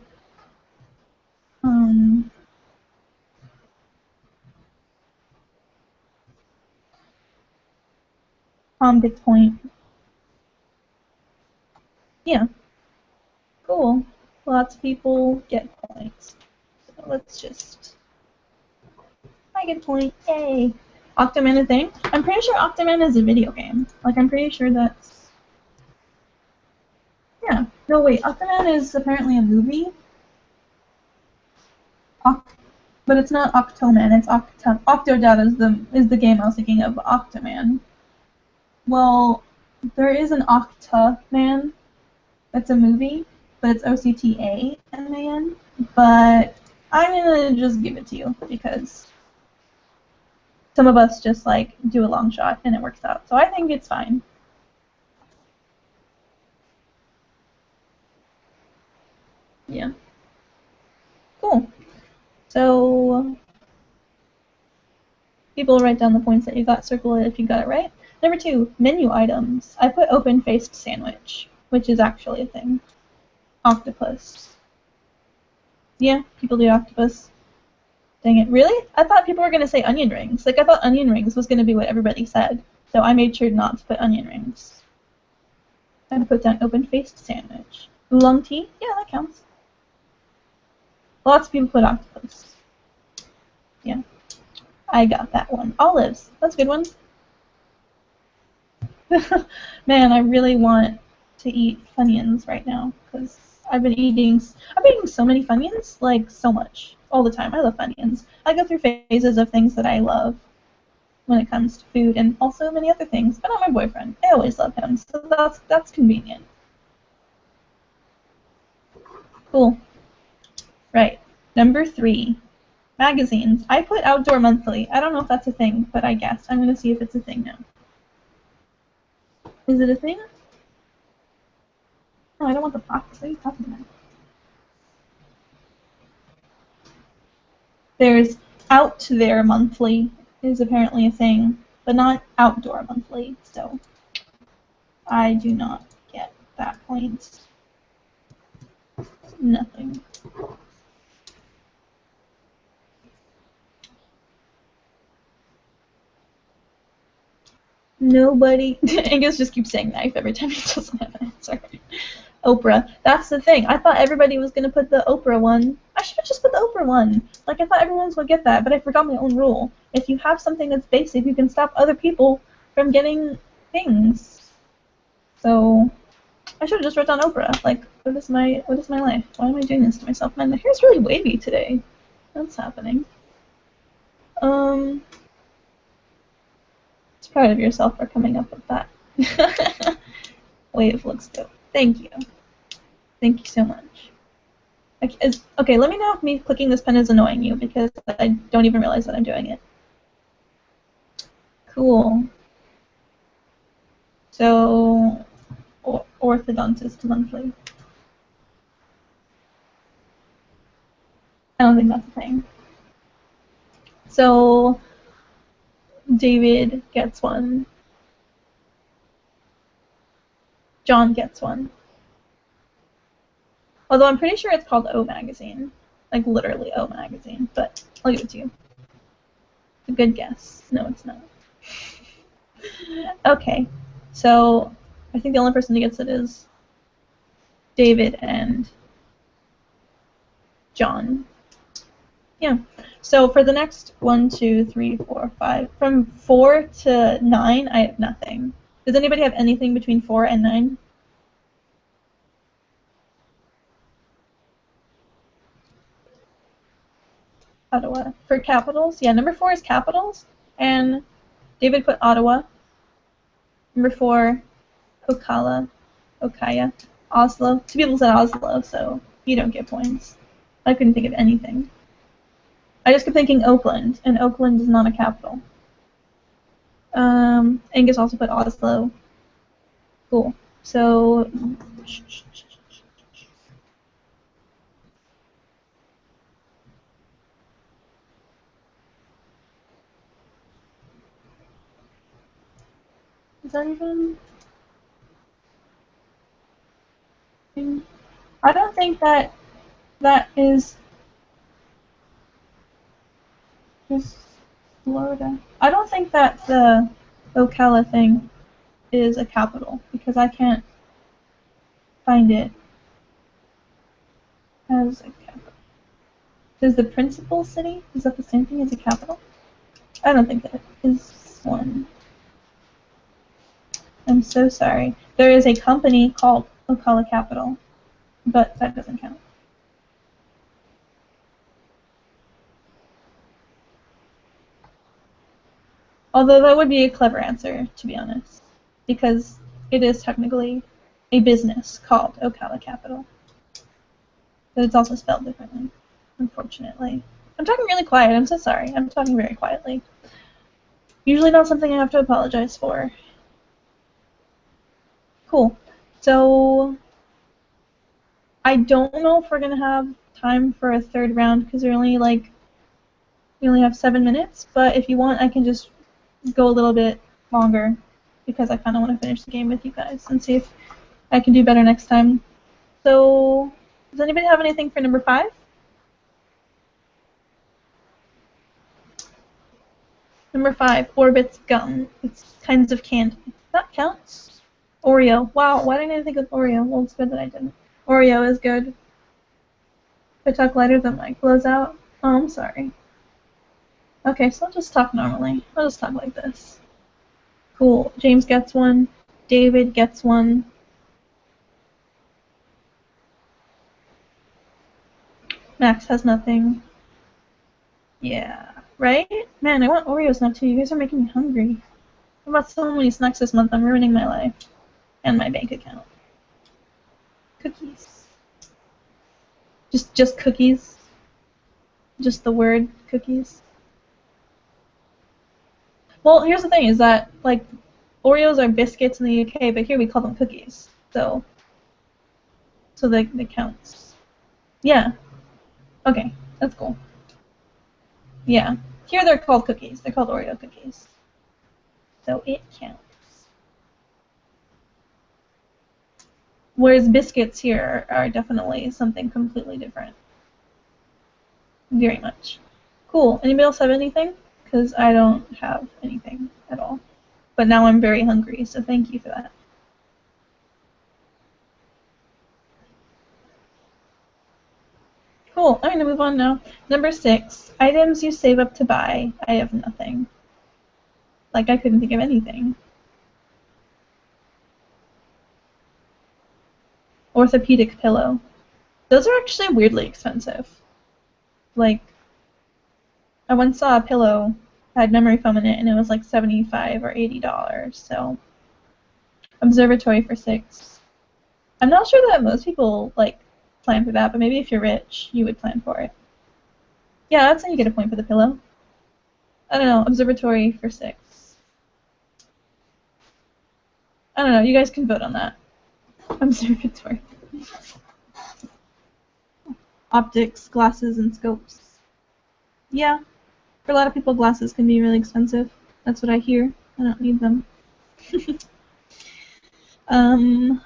Tom gets a point. Yeah. Cool. Lots of people get points. So let's just... I get a point. Yay. Octoman a thing? I'm pretty sure Octoman is a video game. Like, I'm pretty sure that's... Yeah. No, wait. Octoman is apparently a movie. But it's not Octoman. It's Octodad is the game I was thinking of. Octoman. Well, there is an Octaman. That's a movie, but it's Octaman. But I'm gonna just give it to you because some of us just like do a long shot and it works out. So I think it's fine. Yeah. Cool. So people write down the points that you got, circle it if you got it right. Number 2, menu items. I put open-faced sandwich, which is actually a thing. Octopus. Yeah, people do octopus. Dang it. Really? I thought people were going to say onion rings. Like, I thought onion rings was going to be what everybody said. So I made sure not to put onion rings. I put down open-faced sandwich. Oolong tea? Yeah, that counts. Lots of people put octopus. Yeah. I got that one. Olives. That's a good one. Man, I really want to eat Funyuns right now because I've been eating so many Funyuns, like so much, all the time. I love Funyuns. I go through phases of things that I love when it comes to food and also many other things, but not my boyfriend. I always love him, so that's convenient. Cool. Right. Number 3, magazines. I put Outdoor Monthly. I don't know if that's a thing, but I guess. I'm going to see if it's a thing now. Is it a thing? No, I don't want the box. What are you talking about? There's Out There Monthly is apparently a thing, but not Outdoor Monthly, so I do not get that point. Nothing. Nobody. Angus just keeps saying knife every time he doesn't have an answer. Oprah. That's the thing. I thought everybody was going to put the Oprah one. I should have just put the Oprah one. Like, I thought everyone would get that, but I forgot my own rule. If you have something that's basic, you can stop other people from getting things. So, I should have just wrote down Oprah. Like, what is my life? Why am I doing this to myself? Man, my hair's really wavy today. What's happening? Just proud of yourself for coming up with that. Wave looks good. Thank you. Thank you so much. Okay, let me know if me clicking this pen is annoying you, because I don't even realize that I'm doing it. Cool. So, orthodontist monthly. I don't think that's a thing. So, David gets one. John gets one. Although I'm pretty sure it's called O Magazine. Like, literally O Magazine. But I'll give it to you. It's a good guess. No, it's not. Okay. So, I think the only person who gets it is David and John. Yeah. So for the next 1, 2, 3, 4, 5, from 4 to 9, I have nothing. Does anybody have anything between 4 and 9? Ottawa. For capitals? Yeah, number 4 is capitals. And David put Ottawa. Number 4, Ocala. Okaya. Oslo. 2 people said Oslo, so you don't get points. I couldn't think of anything. I just kept thinking Oakland, and Oakland is not a capital. Angus also put Oslo. Cool. So, is that even? I don't think that is just Florida. I don't think that the Ocala thing is a capital because I can't find it as a capital. Is the principal city? Is that the same thing as a capital? I don't think that is one. I'm so sorry. There is a company called Ocala Capital, but that doesn't count. Although that would be a clever answer, to be honest, because it is technically a business called Ocala Capital. But it's also spelled differently, unfortunately. I'm talking really quiet. I'm so sorry. I'm talking very quietly. Usually not something I have to apologize for. Cool. So I don't know if we're gonna have time for a third round because we only have 7 minutes. But if you want, I can just go a little bit longer because I kind of want to finish the game with you guys and see if I can do better next time. So does anybody have anything for number 5? Number 5, Orbit's gum. It's kinds of candy. That counts. Oreo. Wow, why didn't I think of Oreo? Well, it's good that I didn't. Oreo is good. If I talk lighter, the mic blows out. Oh, I'm sorry. Okay, so I'll just talk normally. I'll just talk like this. Cool. James gets one. David gets one. Max has nothing. Yeah. Right? Man, I want Oreos now too. You guys are making me hungry. I bought so many snacks this month. I'm ruining my life. And my bank account. Cookies. Just cookies. Just the word cookies. Well, here's the thing, is that, like, Oreos are biscuits in the UK, but here we call them cookies. So that counts. Yeah. Okay, that's cool. Yeah. Here they're called cookies. They're called Oreo cookies. So it counts. Whereas biscuits here are definitely something completely different. Very much. Cool. Anybody else have anything? Because I don't have anything at all. But now I'm very hungry, so thank you for that. Cool. I'm going to move on now. Number 6. Items you save up to buy. I have nothing. Like, I couldn't think of anything. Orthopedic pillow. Those are actually weirdly expensive. Like, I once saw a pillow that had memory foam in it, and it was like $75 or $80. So, observatory for 6. I'm not sure that most people like plan for that, but maybe if you're rich, you would plan for it. Yeah, that's how you get a point for the pillow. I don't know. Observatory for 6. I don't know. You guys can vote on that. Observatory. Optics, glasses, and scopes. Yeah. For a lot of people, glasses can be really expensive. That's what I hear. I don't need them. I'm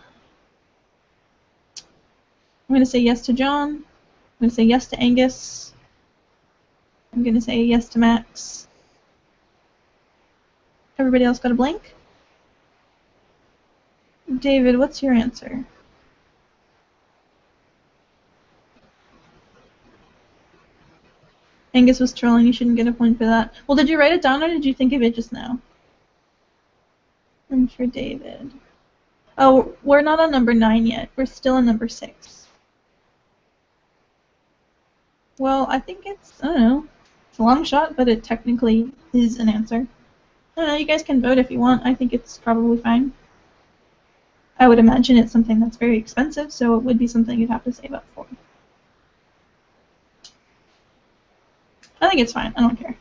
going to say yes to John. I'm going to say yes to Angus. I'm going to say yes to Max. Everybody else got a blank? David, what's your answer? Angus was trolling. You shouldn't get a point for that. Well, did you write it down or did you think of it just now? And for David. Oh, we're not on number 9 yet. We're still on number 6. Well, I think it's, I don't know, it's a long shot, but it technically is an answer. I don't know, you guys can vote if you want. I think it's probably fine. I would imagine it's something that's very expensive, so it would be something you'd have to save up for. I think it's fine. I don't care.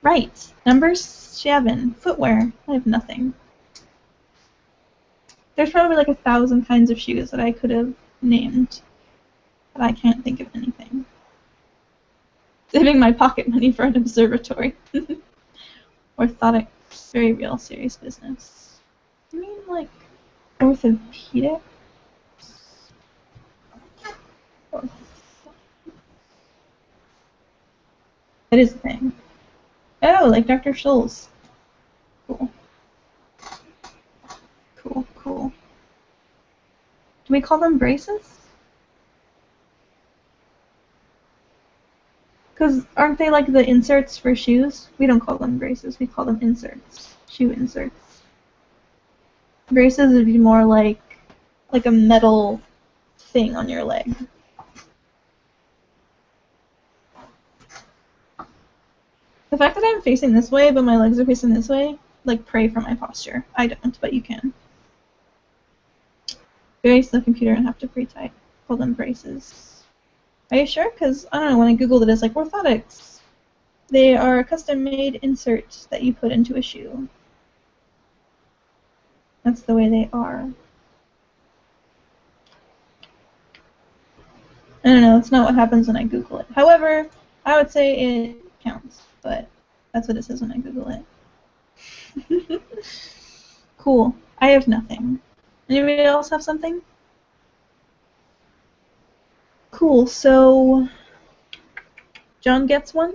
Right. Number 7. Footwear. I have nothing. There's probably like 1,000 kinds of shoes that I could have named, but I can't think of anything. Saving my pocket money for an observatory. Orthotics. Very real, serious business. I mean, like, orthopedic? That is a thing. Oh, like Dr. Scholl's. Cool. Cool, cool. Do we call them braces? Because aren't they like the inserts for shoes? We don't call them braces, we call them inserts. Shoe inserts. Braces would be more like a metal thing on your leg. The fact that I'm facing this way, but my legs are facing this way, like, pray for my posture. I don't, but you can. Very slow computer and have to pre-type. Call them braces. Are you sure? Because, I don't know, when I googled it, it's like orthotics. They are a custom-made insert that you put into a shoe. That's the way they are. I don't know, it's not what happens when I Google it. However, I would say it counts, but that's what it says when I Google it. Cool. I have nothing. Anybody else have something? Cool, so John gets one.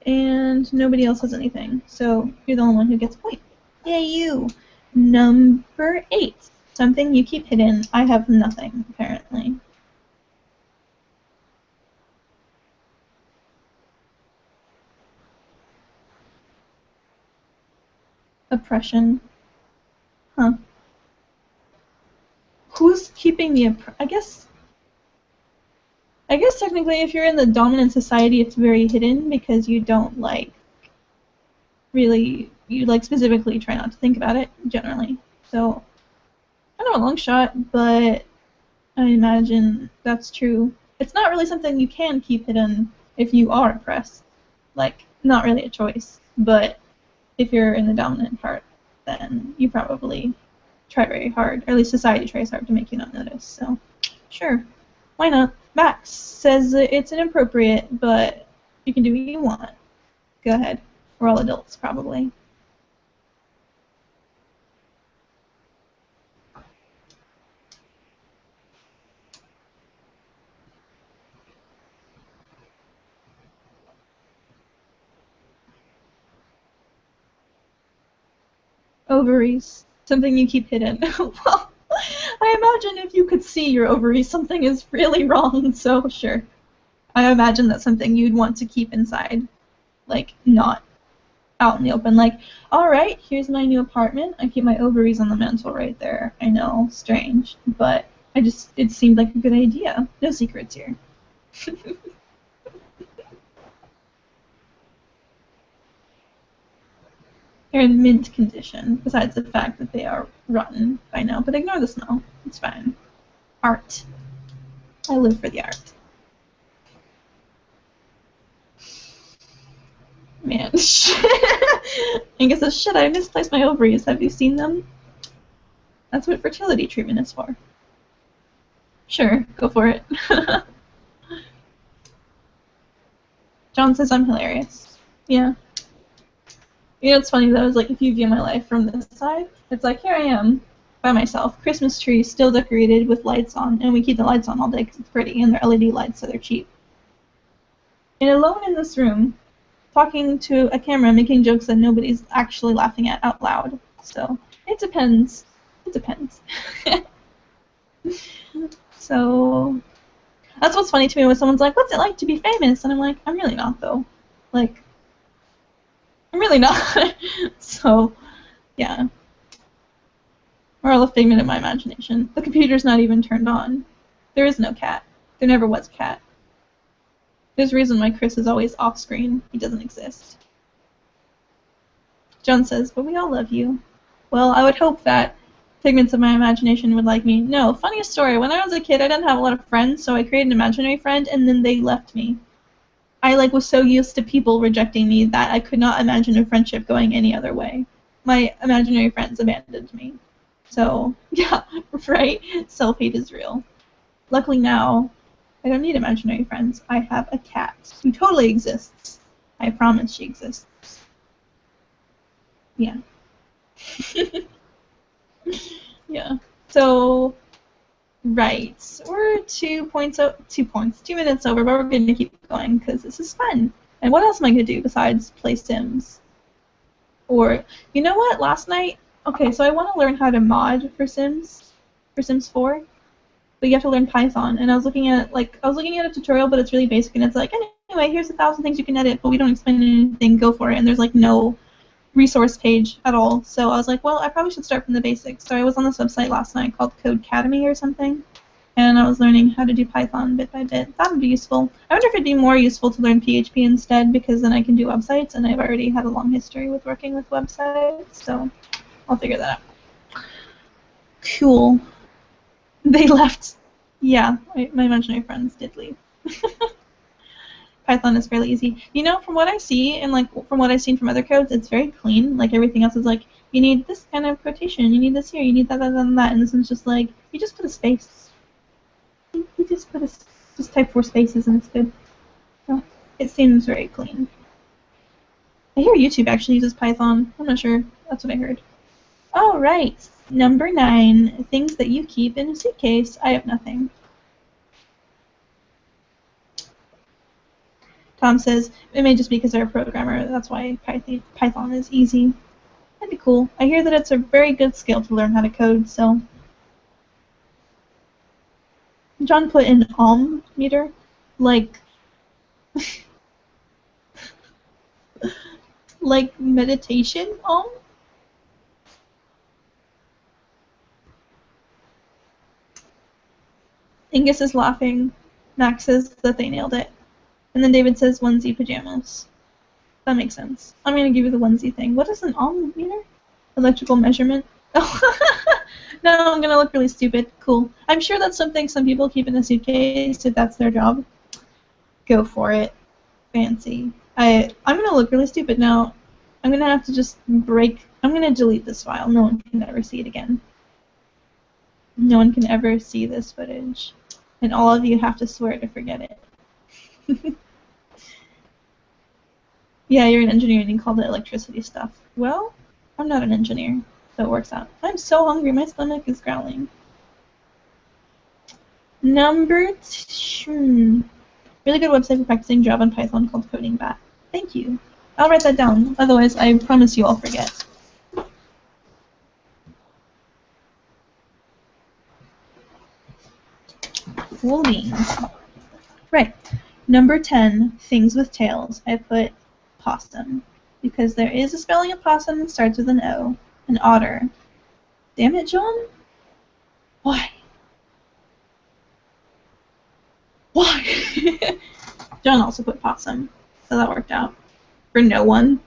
And nobody else has anything, so you're the only one who gets a point. Yay, you! Number 8. Something you keep hidden. I have nothing, apparently. Oppression. Huh. Who's keeping the I guess technically if you're in the dominant society it's very hidden because you don't like really, you like specifically try not to think about it generally. So I know a long shot, but I imagine that's true. It's not really something you can keep hidden if you are oppressed. Like, not really a choice, but if you're in the dominant part, then you probably try very hard, or at least society tries hard to make you not notice, so sure. Why not? Max says it's inappropriate, but you can do what you want. Go ahead. We're all adults, probably. Ovaries. Something you keep hidden. Well, I imagine if you could see your ovaries, something is really wrong, so sure. I imagine that's something you'd want to keep inside. Like, not out in the open. Like, alright, here's my new apartment. I keep my ovaries on the mantle right there. I know, strange. But it seemed like a good idea. No secrets here. They're in mint condition, besides the fact that they are rotten by now. But ignore the smell. It's fine. Art. I live for the art. Man, I guess it's shit. I misplaced my ovaries. Have you seen them? That's what fertility treatment is for. Sure, go for it. John says I'm hilarious. Yeah. You know what's funny though is like if you view my life from this side, it's like here I am by myself, Christmas tree still decorated with lights on, and we keep the lights on all day because it's pretty, and they're LED lights so they're cheap. And alone in this room, talking to a camera, making jokes that nobody's actually laughing at out loud. So it depends. It depends. So that's what's funny to me when someone's like, "What's it like to be famous?" And I'm like, "I'm really not though. Like, I'm really not. So, yeah. Or all a figment of my imagination. The computer's not even turned on. There is no cat. There never was a cat. There's a reason why Chris is always off screen. He doesn't exist. John says, but we all love you. Well, I would hope that figments of my imagination would like me. No, funniest story. When I was a kid, I didn't have a lot of friends, so I created an imaginary friend, and then they left me. I was so used to people rejecting me that I could not imagine a friendship going any other way. My imaginary friends abandoned me. So, yeah, right? Self-hate is real. Luckily now, I don't need imaginary friends. I have a cat who totally exists. I promise she exists. Yeah. Yeah. So, right. We're 2 minutes over, but we're going to keep going because this is fun. And what else am I going to do besides play Sims? Or, you know what? Last night, okay, so I want to learn how to mod for Sims 4. But you have to learn Python. And I was looking at a tutorial, but it's really basic, and it's like, anyway, here's 1,000 things you can edit, but we don't explain anything, go for it. And there's no resource page at all. So I was like, well, I probably should start from the basics. So I was on this website last night called Codecademy or something, and I was learning how to do Python bit by bit. That would be useful. I wonder if it'd be more useful to learn PHP instead, because then I can do websites, and I've already had a long history with working with websites, so I'll figure that out. Cool. They left. Yeah, my imaginary friends did leave. Python is fairly easy. You know, from what I see and from what I've seen from other codes, it's very clean. Everything else is you need this kind of quotation, you need this here, you need that, and this one's just you just put a space. You just type 4 spaces and it's good. So, it seems very clean. I hear YouTube actually uses Python. I'm not sure. That's what I heard. All right. Number 9, things that you keep in a suitcase. I have nothing. Tom says, it may just be because they're a programmer. That's why Python is easy. That'd be cool. I hear that it's a very good skill to learn how to code, so. John put in meter, like meditation Angus is laughing. Max says that they nailed it. And then David says onesie pajamas. That makes sense. I'm going to give you the onesie thing. What is an meter? Electrical measurement? Oh. No, I'm going to look really stupid. Cool. I'm sure that's something some people keep in a suitcase if that's their job. Go for it. Fancy. I'm going to look really stupid now. I'm going to have to just I'm going to delete this file. No one can ever see it again. No one can ever see this footage. And all of you have to swear to forget it. Yeah, you're an engineer and you call it electricity stuff. Well, I'm not an engineer, so it works out. I'm so hungry, my stomach is growling. Number 2. Really good website for practicing Java and Python called CodingBat. Thank you. I'll write that down, otherwise I promise you I'll forget. Cool beans. Right. Number 10, things with tails. I put possum, because there is a spelling of possum that starts with an O. An otter. Damn it, John? Why? Why? John also put possum, so that worked out. For no one.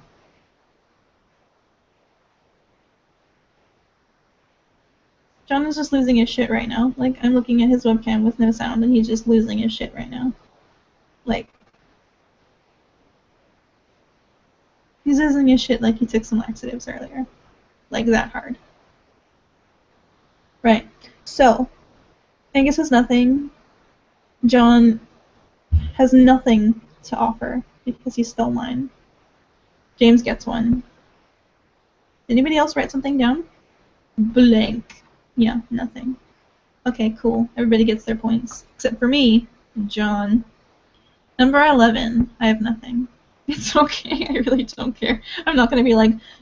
John is just losing his shit right now. I'm looking at his webcam with no sound, and he's just losing his shit right now. He's losing his shit like he took some laxatives earlier. That hard. Right. So, Angus has nothing. John has nothing to offer because he stole mine. James gets one. Did anybody else write something down? Blank. Yeah, nothing. Okay, cool. Everybody gets their points. Except for me, John. Number 11. I have nothing. It's okay. I really don't care. I'm not going to be,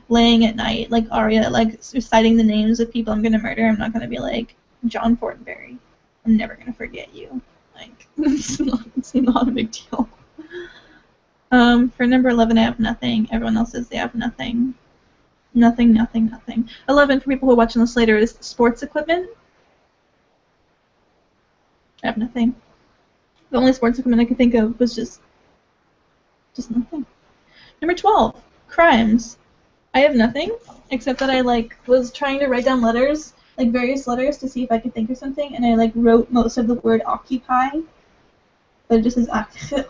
laying at night, like Arya, reciting the names of people I'm going to murder. I'm not going to be like, John Fortenberry. I'm never going to forget you. It's not a big deal. For number 11, I have nothing. Everyone else says they have nothing. Nothing, nothing, nothing. 11, for people who are watching this later, is sports equipment. I have nothing. The only sports equipment I could think of was just nothing. Number 12, crimes. I have nothing, except that I was trying to write down letters, various letters, to see if I could think of something, and I wrote most of the word occupy, but it just says occupy.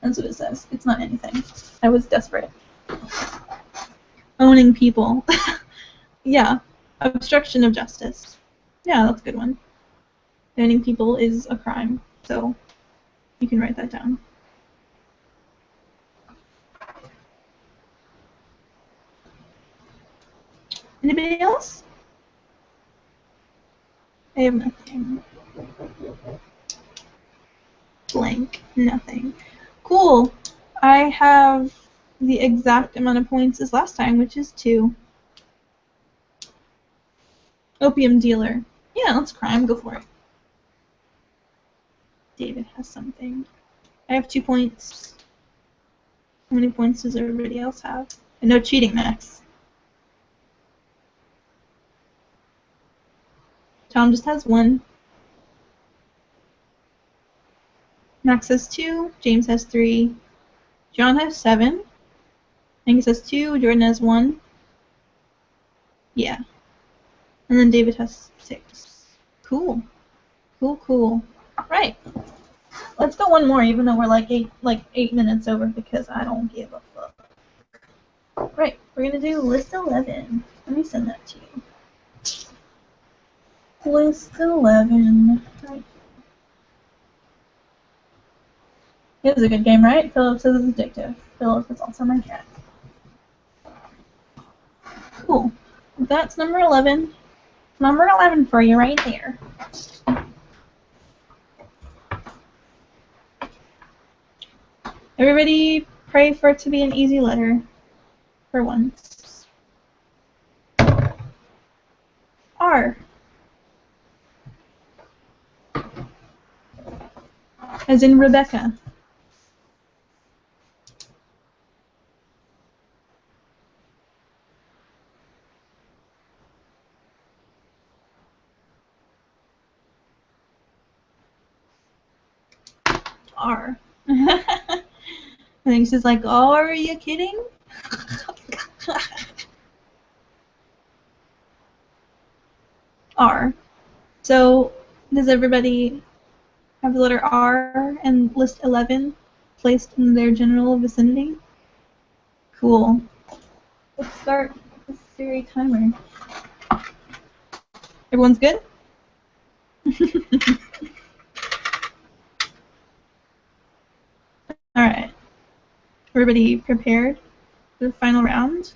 That's what it says. It's not anything. I was desperate. Owning people. Yeah. Obstruction of justice. Yeah, that's a good one. Owning people is a crime, so you can write that down. Anybody else? I have nothing. Blank. Nothing. Cool. I have the exact amount of points as last time, which is 2. Opium dealer. Yeah, that's crime. Go for it. David has something. I have 2 points. How many points does everybody else have? And no cheating, Max. Tom just has 1. Max has 2. James has 3. John has 7. Angus has 2. Jordan has 1. Yeah. And then David has 6. Cool. Cool, cool. Right. Let's go one more, even though we're like 8 minutes over, because I don't give a fuck. Right. We're gonna do list 11. Let me send that to you. List 11. Right. It is a good game, right? Philip says it's addictive. Philip is also my cat. Cool. That's number 11. Number 11 for you right there. Everybody pray for it to be an easy letter for once. R. As in Rebecca. R. I think she's like, oh, are you kidding? R. So, does everybody have the letter R and list 11 placed in their general vicinity? Cool. Let's start the Siri timer. Everyone's good? Alright. Everybody prepared for the final round?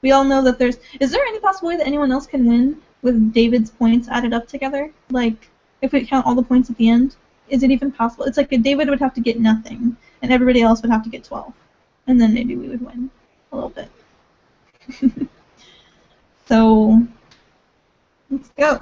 We all know that there's... Is there any possible way that anyone else can win with David's points added up together? If we count all the points at the end? Is it even possible? It's like David would have to get nothing, and everybody else would have to get 12. And then maybe we would win a little bit. So, let's go.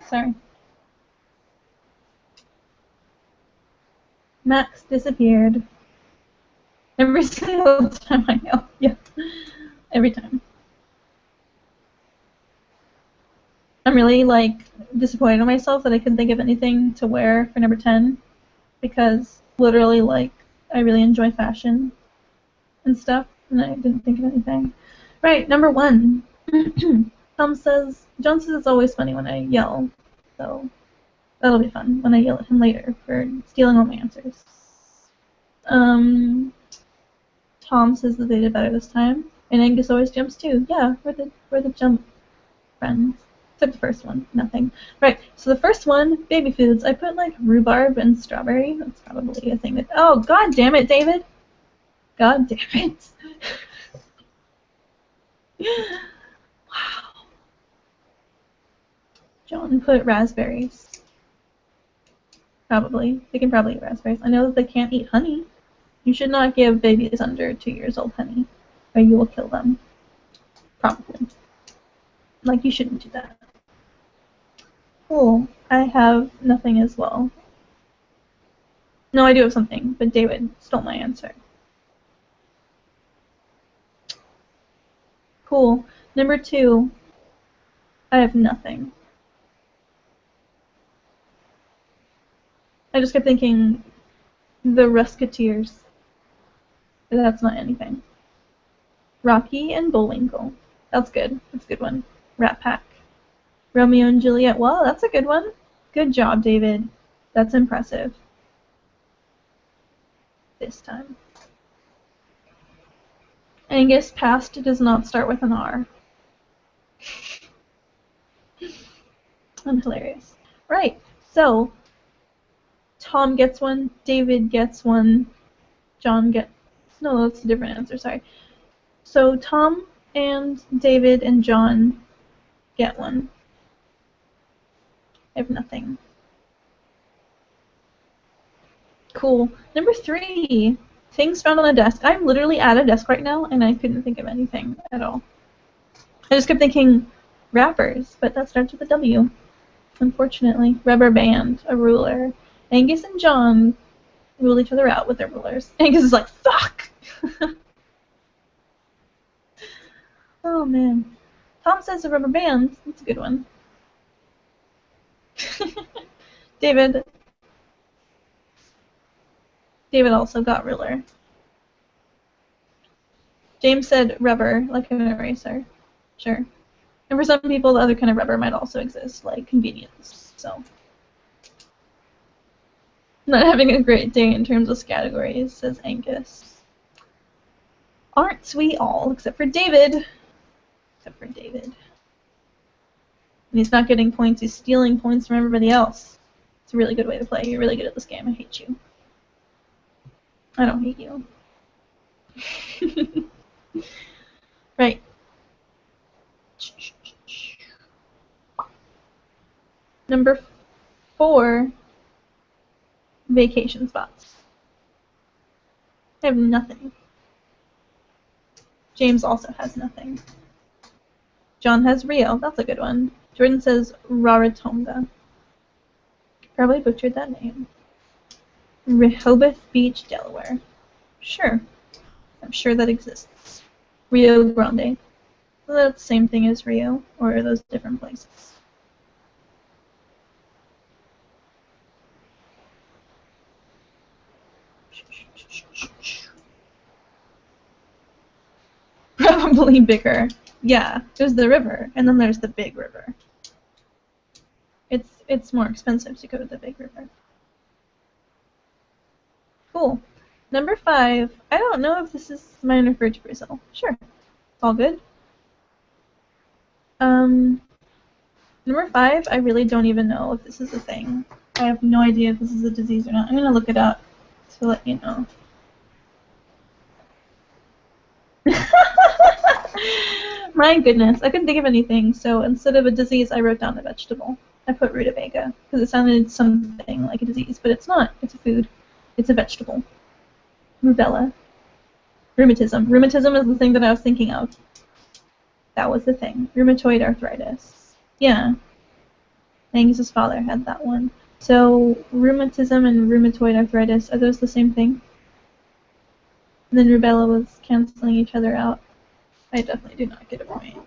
Sorry. Max disappeared. Every single time I yell. Yeah. Every time. I'm really, like, disappointed in myself that I couldn't think of anything to wear for number 10. Because, literally, like, I really enjoy fashion and stuff. And I didn't think of anything. Right, number 1. John says it's always funny when I yell. So, that'll be fun when I yell at him later for stealing all my answers. Tom says that they did better this time. And Angus always jumps too. Yeah, we're the jump friends. Except the first one, nothing. Right, so the first one, baby foods. I put like rhubarb and strawberry. That's probably a thing that. Oh, god damn it, David! God damn it. Wow. John put raspberries. Probably. They can probably eat raspberries. I know that they can't eat honey. You should not give babies under 2 years old honey, or you will kill them. Probably. Like, you shouldn't do that. Cool. I have nothing as well. No, I do have something, but David stole my answer. Cool. Number 2. I have nothing. I just kept thinking the Rusketeers. But that's not anything. Rocky and Bullwinkle. That's good. That's a good one. Rat Pack. Romeo and Juliet. Well, that's a good one. Good job, David. That's impressive. This time. Angus, past does not start with an R. I'm hilarious. Right, so Tom gets one, David gets one, John gets... No, that's a different answer, sorry. So Tom and David and John get one. I have nothing. Cool. Number 3. Things found on a desk. I'm literally at a desk right now, and I couldn't think of anything at all. I just kept thinking wrappers, but that starts with a W. Unfortunately. Rubber band. A ruler. Angus and John rule each other out with their rulers. Angus is like, fuck! Oh, man. Tom says a rubber band. That's a good one. David also got ruler. James said rubber, like an eraser. Sure. And for some people, the other kind of rubber might also exist, like convenience. So, not having a great day in terms of categories, says Angus. Aren't we all, except for David. Except for David. And he's not getting points, he's stealing points from everybody else. It's a really good way to play. You're really good at this game. I hate you. I don't hate you. Right. Number 4, vacation spots. I have nothing. James also has nothing. John has Rio. That's a good one. Jordan says Rarotonga. Probably butchered that name. Rehoboth Beach, Delaware. Sure. I'm sure that exists. Rio Grande. Well, that's the same thing as Rio, or are those different places? Probably bigger. Yeah, there's the river, and then there's the big river. It's more expensive to go to the big river. Cool. Number 5. I don't know if this is mine or for Brazil. Sure. It's all good. Number 5, I really don't even know if this is a thing. I have no idea if this is a disease or not. I'm going to look it up to let you know. My goodness, I couldn't think of anything, so instead of a disease, I wrote down a vegetable. I put rutabaga, because it sounded something like a disease, but it's not. It's a food. It's a vegetable. Rubella. Rheumatism. Rheumatism is the thing that I was thinking of. That was the thing. Rheumatoid arthritis. Yeah. Angus's father had that one. So rheumatism and rheumatoid arthritis, are those the same thing? And then rubella was canceling each other out. I definitely do not get a point.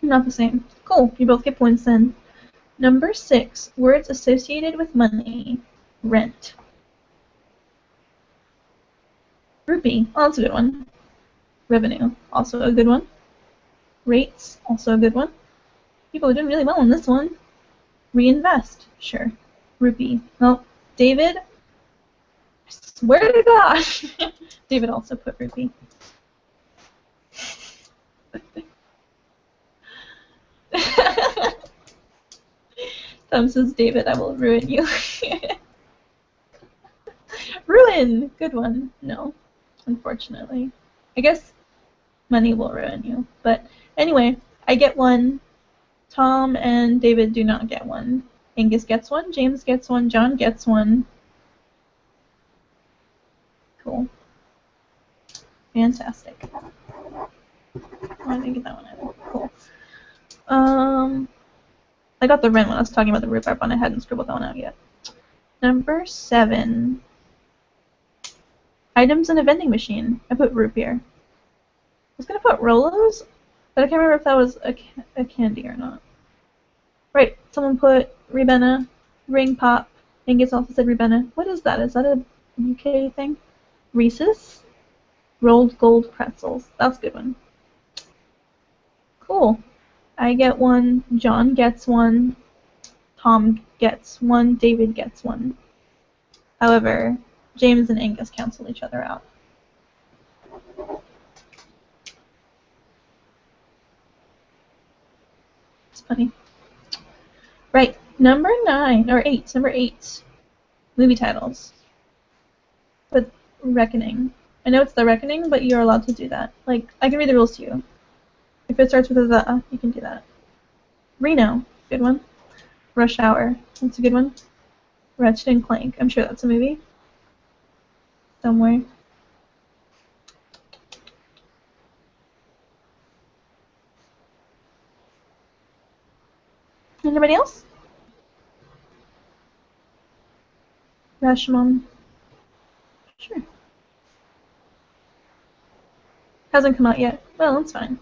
Not the same. Cool, you both get points then. Number 6, words associated with money. Rent. Rupee, oh, that's a good one. Revenue, also a good one. Rates, also a good one. People are doing really well on this one. Reinvest, sure. Rupee. Well, David, I swear to God, David also put rupee. Tom says, David, I will ruin you. Ruin! Good one. No, unfortunately. I guess money will ruin you. But anyway, I get one. Tom and David do not get one. Angus gets one. James gets one. John gets one. Cool. Fantastic. Oh, I didn't get that one either. Cool. I got the rent when I was talking about the rhubarb one. I hadn't scribbled that one out yet. Number 7. Items in a vending machine. I put root beer. I was going to put Rolos, but I can't remember if that was a candy or not. Right, someone put Ribena, Ring Pop. Angus also said Ribena. What is that? Is that a UK thing? Reese's? Rolled Gold Pretzels. That's a good one. Cool. I get one, John gets one, Tom gets one, David gets one. However, James and Angus cancel each other out. It's funny. Right, number 8. Movie titles. With Reckoning. I know it's The Reckoning, but you're allowed to do that. Like, I can read the rules to you. If it starts with a the, you can do that. Reno, good one. Rush Hour, that's a good one. Ratchet and Clank, I'm sure that's a movie. Somewhere. Anybody else? Rashomon. Sure. Hasn't come out yet. Well, that's fine.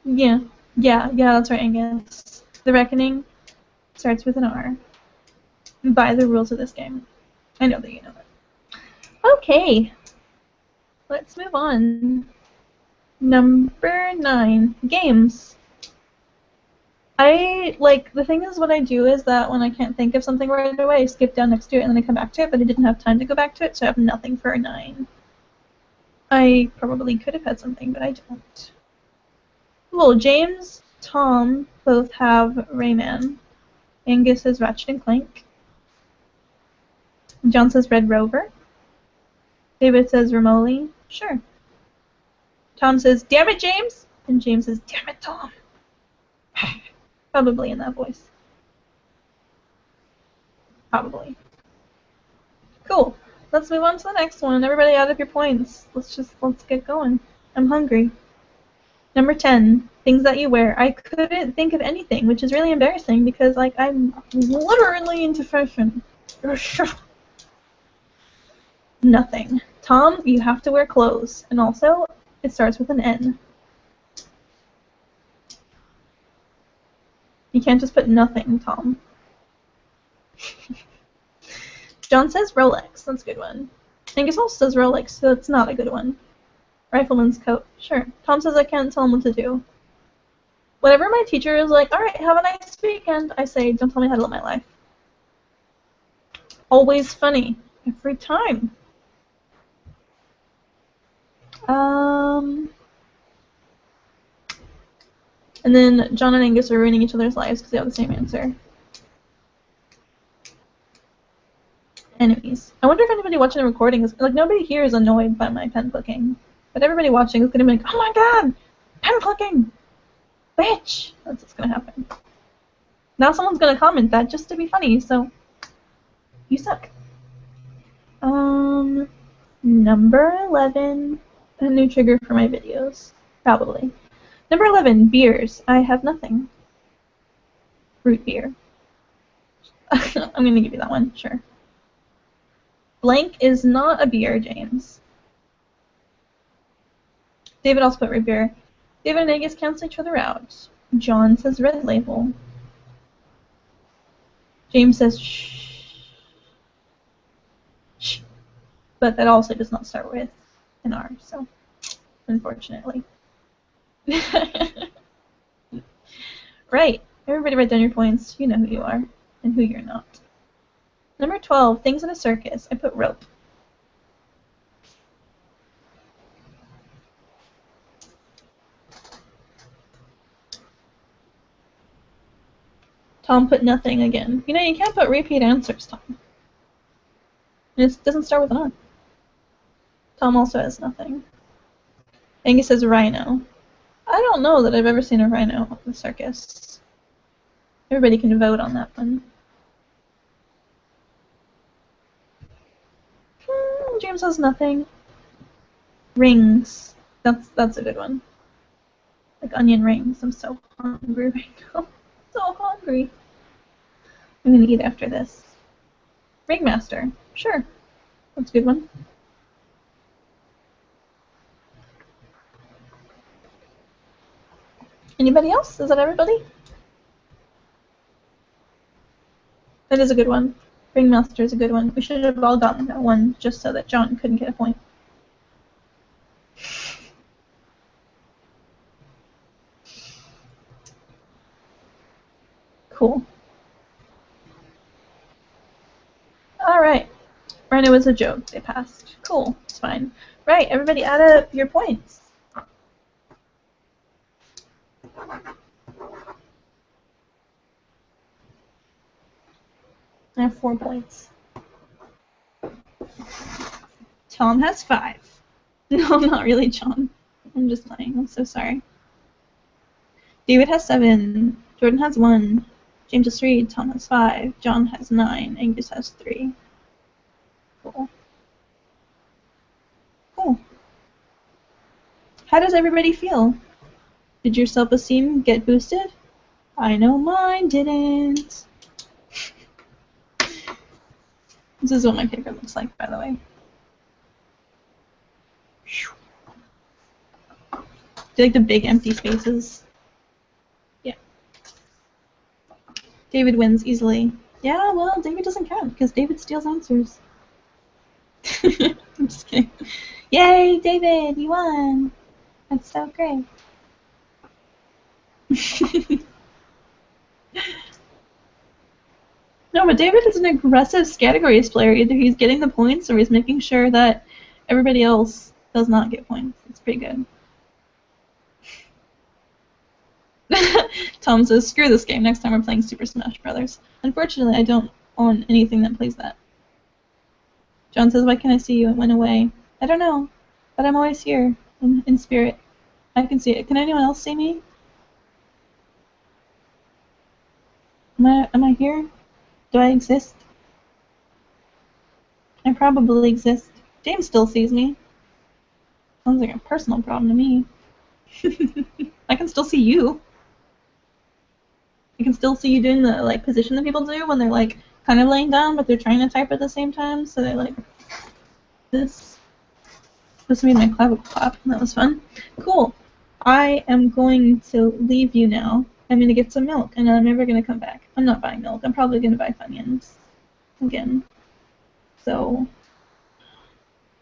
Yeah, that's right, Angus. The Reckoning starts with an R. By the rules of this game. I know that you know that. Okay. Let's move on. Number 9. Games. The thing is, what I do is that when I can't think of something right away, I skip down next to it and then I come back to it, but I didn't have time to go back to it, so I have nothing for a 9. I probably could have had something, but I don't. Cool, James, Tom both have Rayman. Angus says Ratchet and Clank. John says Red Rover. David says Ramoli. Sure. Tom says, damn it, James! And James says, damn it, Tom! Probably in that voice. Probably. Cool. Let's move on to the next one. Everybody add up your points. Let's get going. I'm hungry. Number 10, things that you wear. I couldn't think of anything, which is really embarrassing because, I'm literally into fashion. Nothing. Tom, you have to wear clothes. And also, it starts with an N. You can't just put nothing, Tom. John says Rolex. That's a good one. Angus also says Rolex, so that's not a good one. Rifleman's coat. Sure. Tom says I can't tell him what to do. Whenever my teacher is like, alright, have a nice weekend, I say, don't tell me how to live my life. Always funny. Every time. And then John and Angus are ruining each other's lives because they have the same answer. Enemies. I wonder if anybody watching the recording is, nobody here is annoyed by my pen clicking. But everybody watching is going to be like, oh my god! Pen clicking! Bitch! That's what's going to happen. Now someone's going to comment that just to be funny, so you suck. Number 11. A new trigger for my videos. Probably. Number 11, beers. I have nothing. Root beer. I'm going to give you that one, sure. Blank is not a beer, James. David also put root beer. David and Angus cancel each other out. John says red label. James says shh. Shh. But that also does not start with an R, so unfortunately. Right. Everybody write down your points. You know who you are and who you're not. Number 12, things in a circus. I put rope. Tom put nothing again. You know, you can't put repeat answers, Tom. It doesn't start with an R. Tom also has nothing. Angus says rhino. I don't know that I've ever seen a rhino at the circus. Everybody can vote on that one. James has nothing. Rings. That's a good one. Like onion rings. I'm so hungry right now. So hungry. I'm gonna eat after this. Ringmaster. Sure. That's a good one. Anybody else? Is that everybody? That is a good one. Ringmaster is a good one. We should have all gotten that one just so that John couldn't get a point. Cool. Alright. Rhino was a joke. They passed. Cool. It's fine. Right, everybody add up your points. I have 4 points. Tom has 5. No, not really, John. I'm just playing. I'm so sorry. David has 7. Jordan has 1. James has 3. Tom has 5. John has 9. Angus has 3. Cool. Cool. How does everybody feel? Did your self-esteem get boosted? I know mine didn't. This is what my paper looks like, by the way. Do you like the big empty spaces? Yeah. David wins easily. Yeah, well, David doesn't count because David steals answers. I'm just kidding. Yay, David, you won. That's so great. No, but David is an aggressive categories player. Either he's getting the points or he's making sure that everybody else does not get points. It's pretty good. Tom says, screw this game. Next time we're playing Super Smash Brothers. Unfortunately, I don't own anything that plays that. John says, why can't I see you? It went away. I don't know, but I'm always here in spirit. I can see it. Can anyone else see me? Am I here? Do I exist? I probably exist. James still sees me. Sounds like a personal problem to me. I can still see you. I can still see you doing the like position that people do when they're like kind of laying down but they're trying to type at the same time. So they're like this. This made my clavicle clap. That was fun. Cool. I am going to leave you now. I'm going to get some milk, and I'm never going to come back. I'm not buying milk. I'm probably going to buy Funyuns again. So,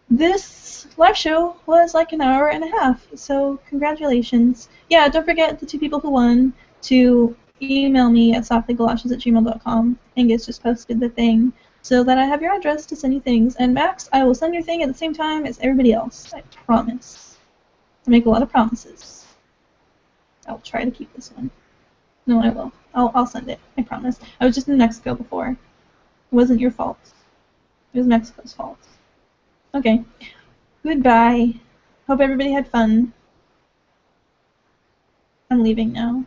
this live show was like an hour and a half, so congratulations. Yeah, don't forget the 2 people who won to email me at softlygaloshes@gmail.com. Angus just posted the thing so that I have your address to send you things. And Max, I will send your thing at the same time as everybody else. I promise. I make a lot of promises. I'll try to keep this one. No, I will. I'll send it. I promise. I was just in Mexico before. It wasn't your fault. It was Mexico's fault. Okay. Goodbye. Hope everybody had fun. I'm leaving now.